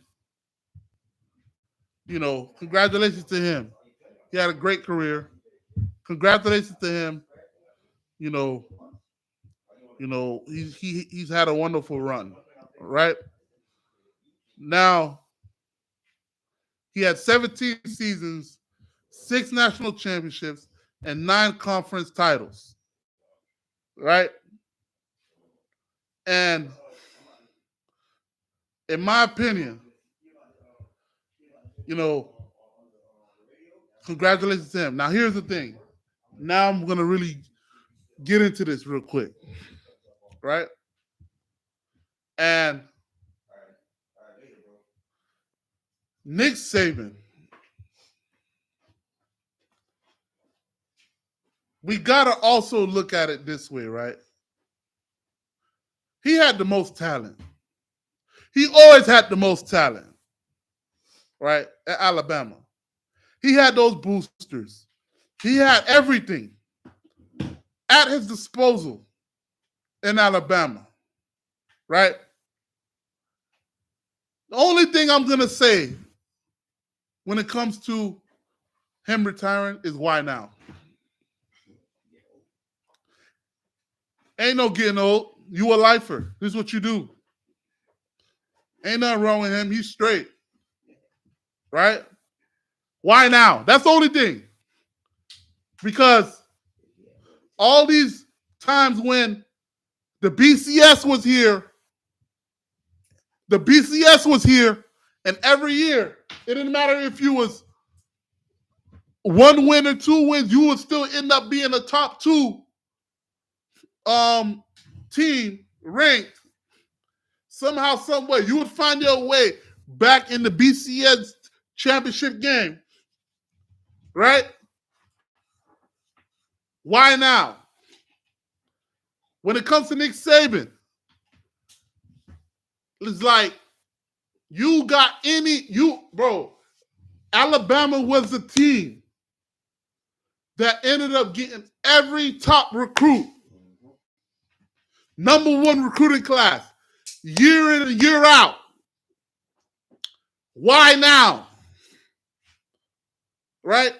congratulations to him. He had a great career. Congratulations to him. You know, You know, he's had a wonderful run, right? Now, he had 17 seasons, 6 national championships, and 9 conference titles, right? And in my opinion, you know, congratulations to him. Now, here's the thing. Now I'm going to really get into this real quick, right? And Nick Saban, we got to also look at it this way, right? He had the most talent. He always had the most talent, right, at Alabama. He had those boosters. He had everything at his disposal in Alabama, right? The only thing I'm going to say when it comes to him retiring is why now? Ain't no getting old. You a lifer. This is what you do. Ain't nothing wrong with him. He's straight. Right? Why now? That's the only thing. Because all these times when the BCS was here, and every year, it didn't matter if you was 1 win or 2 wins, you would still end up being a top 2 team ranked. Somehow, some way, you would find your way back in the BCS championship game. Right? Why now? When it comes to Nick Saban, it's like bro, Alabama was the team that ended up getting every top recruit. Number 1 recruiting class, year in and year out. Why now? Right?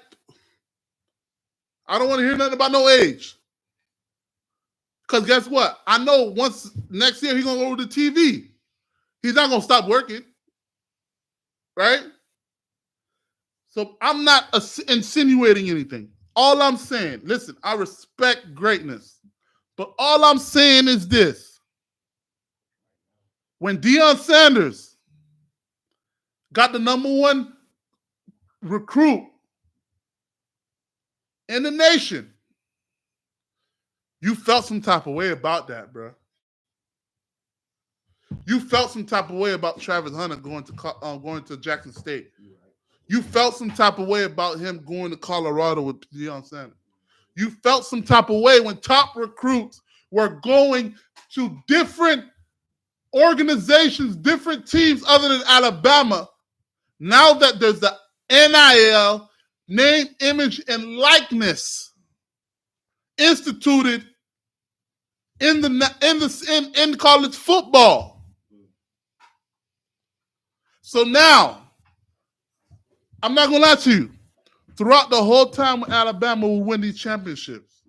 I don't want to hear nothing about no age. Because guess what? I know once next year he's going to go to the TV. He's not going to stop working. Right? So I'm not insinuating anything. All I'm saying, listen, I respect greatness. But all I'm saying is this. When Deion Sanders got the number 1 recruit in the nation, you felt some type of way about that, bro. You felt some type of way about Travis Hunter going to Jackson State. You felt some type of way about him going to Colorado with Deion Sanders. You felt some type of way when top recruits were going to different organizations, different teams other than Alabama. Now that there's the NIL, name, image, and likeness instituted in college football. So now, I'm not gonna lie to you. Throughout the whole time when Alabama would win these championships,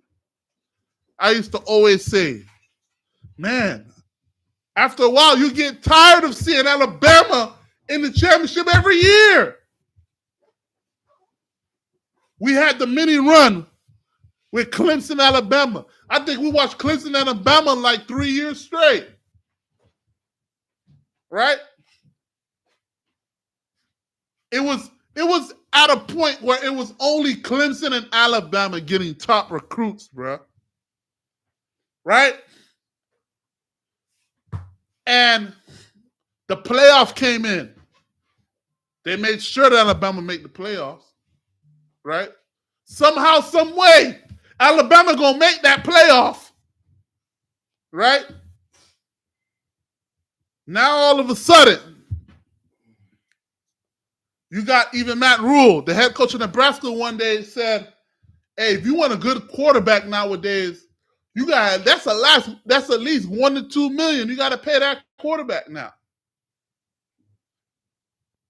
I used to always say, man, after a while, you get tired of seeing Alabama in the championship every year. We had the mini run with Clemson, Alabama. I think we watched Clemson, Alabama like 3 years straight. Right? It was at a point where it was only Clemson and Alabama getting top recruits, bro. Right? And the playoff came in. They made sure that Alabama made the playoffs. Right? Somehow, some way, Alabama gonna make that playoff. Right? Now all of a sudden, you got even Matt Rule, the head coach of Nebraska, one day said, hey, if you want a good quarterback nowadays, that's at least $1 to $2 million. You got to pay that quarterback now.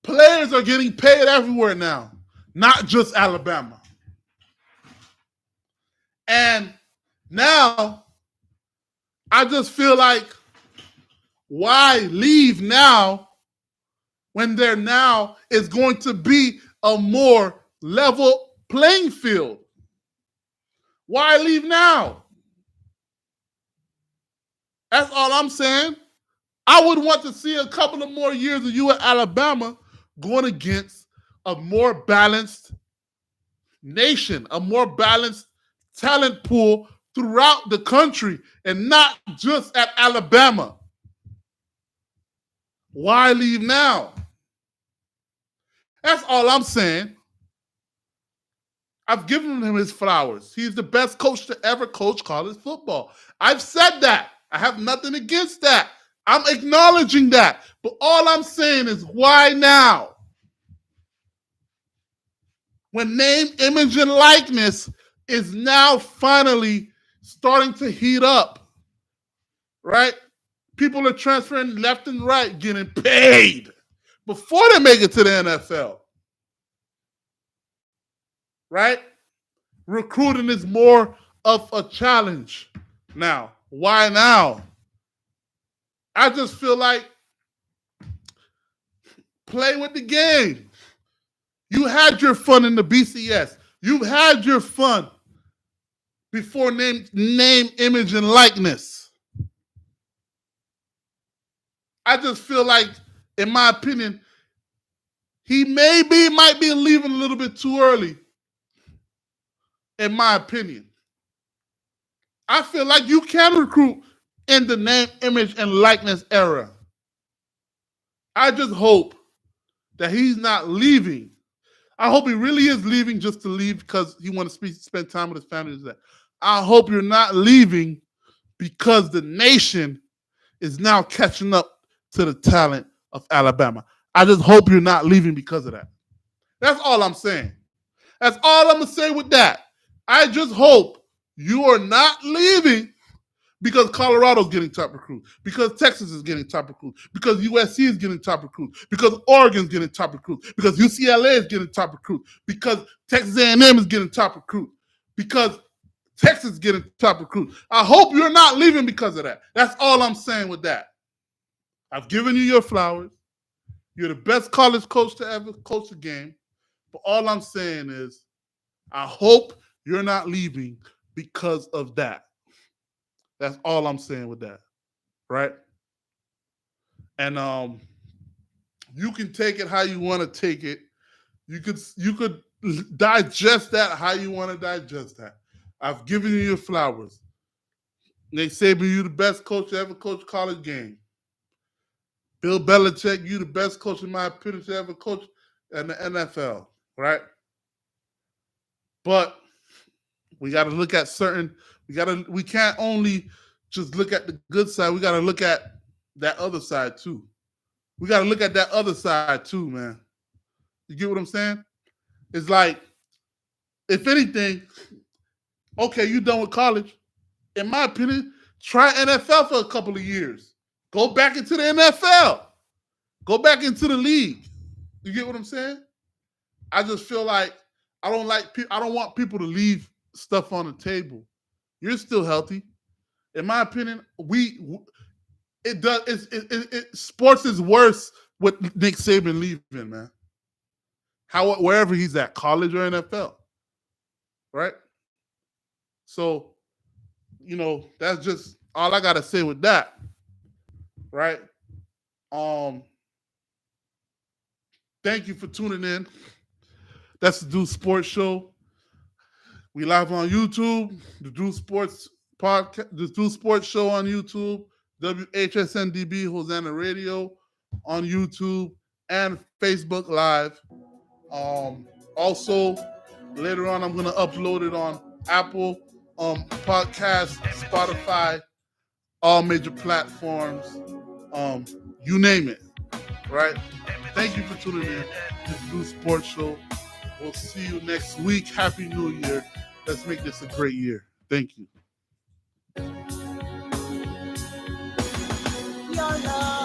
Players are getting paid everywhere now, not just Alabama. And now I just feel like, why leave now when there now is going to be a more level playing field? Why leave now? That's all I'm saying. I would want to see a couple of more years of you at Alabama going against a more balanced nation, a more balanced talent pool throughout the country and not just at Alabama. Why leave now? That's all I'm saying. I've given him his flowers. He's the best coach to ever coach college football. I've said that. I have nothing against that. I'm acknowledging that. But all I'm saying is, why now? When name, image, and likeness is now finally starting to heat up, right? People are transferring left and right, getting paid before they make it to the NFL, right? Recruiting is more of a challenge now. Why now? I just feel like, play with the game. You had your fun in the BCS. You've had your fun before name, image, and likeness. I just feel like, in my opinion, he might be leaving a little bit too early. In my opinion, I feel like you can recruit in the name, image, and likeness era. I just hope that he's not leaving. I hope he really is leaving just to leave because he wants to spend time with his family. I hope you're not leaving because the nation is now catching up to the talent of Alabama. I just hope you're not leaving because of that. That's all I'm saying. That's all I'm going to say with that. I just hope you are not leaving because Colorado's getting top recruits, because Texas is getting top recruits, because USC is getting top recruits, because Oregon's getting top recruits, because UCLA is getting top recruits, because Texas A&M is getting top recruits, because Texas is getting top recruits. I hope you're not leaving because of that. That's all I'm saying with that. I've given you your flowers. You're the best college coach to ever coach a game. But all I'm saying is, I hope you're not leaving because of that. That's all I'm saying with that, right? And you can take it how you want to take it. You could digest that how you want to digest that. I've given you your flowers. Nick Saban, you the best coach to ever coach a college game. Bill Belichick, you the best coach in my opinion to ever coach in the NFL, right? But we got to look at we can't only just look at the good side. We got to look at that other side too. We got to look at that other side too, man. You get what I'm saying? It's like, if anything, okay, you done with college. In my opinion, try NFL for a couple of years. Go back into the NFL. Go back into the league. You get what I'm saying? I just feel like I don't want people to leave stuff on the table. You're still healthy. In my opinion, sports is worse with Nick Saban leaving, man. Wherever he's at, college or NFL, right? So, that's just all I gotta say with that, right? Thank you for tuning in. That's the Deus Sports Show. We live on YouTube, the Deus Sports Podcast, the Deus Sports Show on YouTube, WHSNDB Hosanna Radio on YouTube and Facebook Live. Also, later on, I'm gonna upload it on Apple Podcast, Spotify, all major platforms, you name it. Right? Thank you for tuning in to the Deus Sports Show. We'll see you next week. Happy New Year. Let's make this a great year. Thank you. Your love.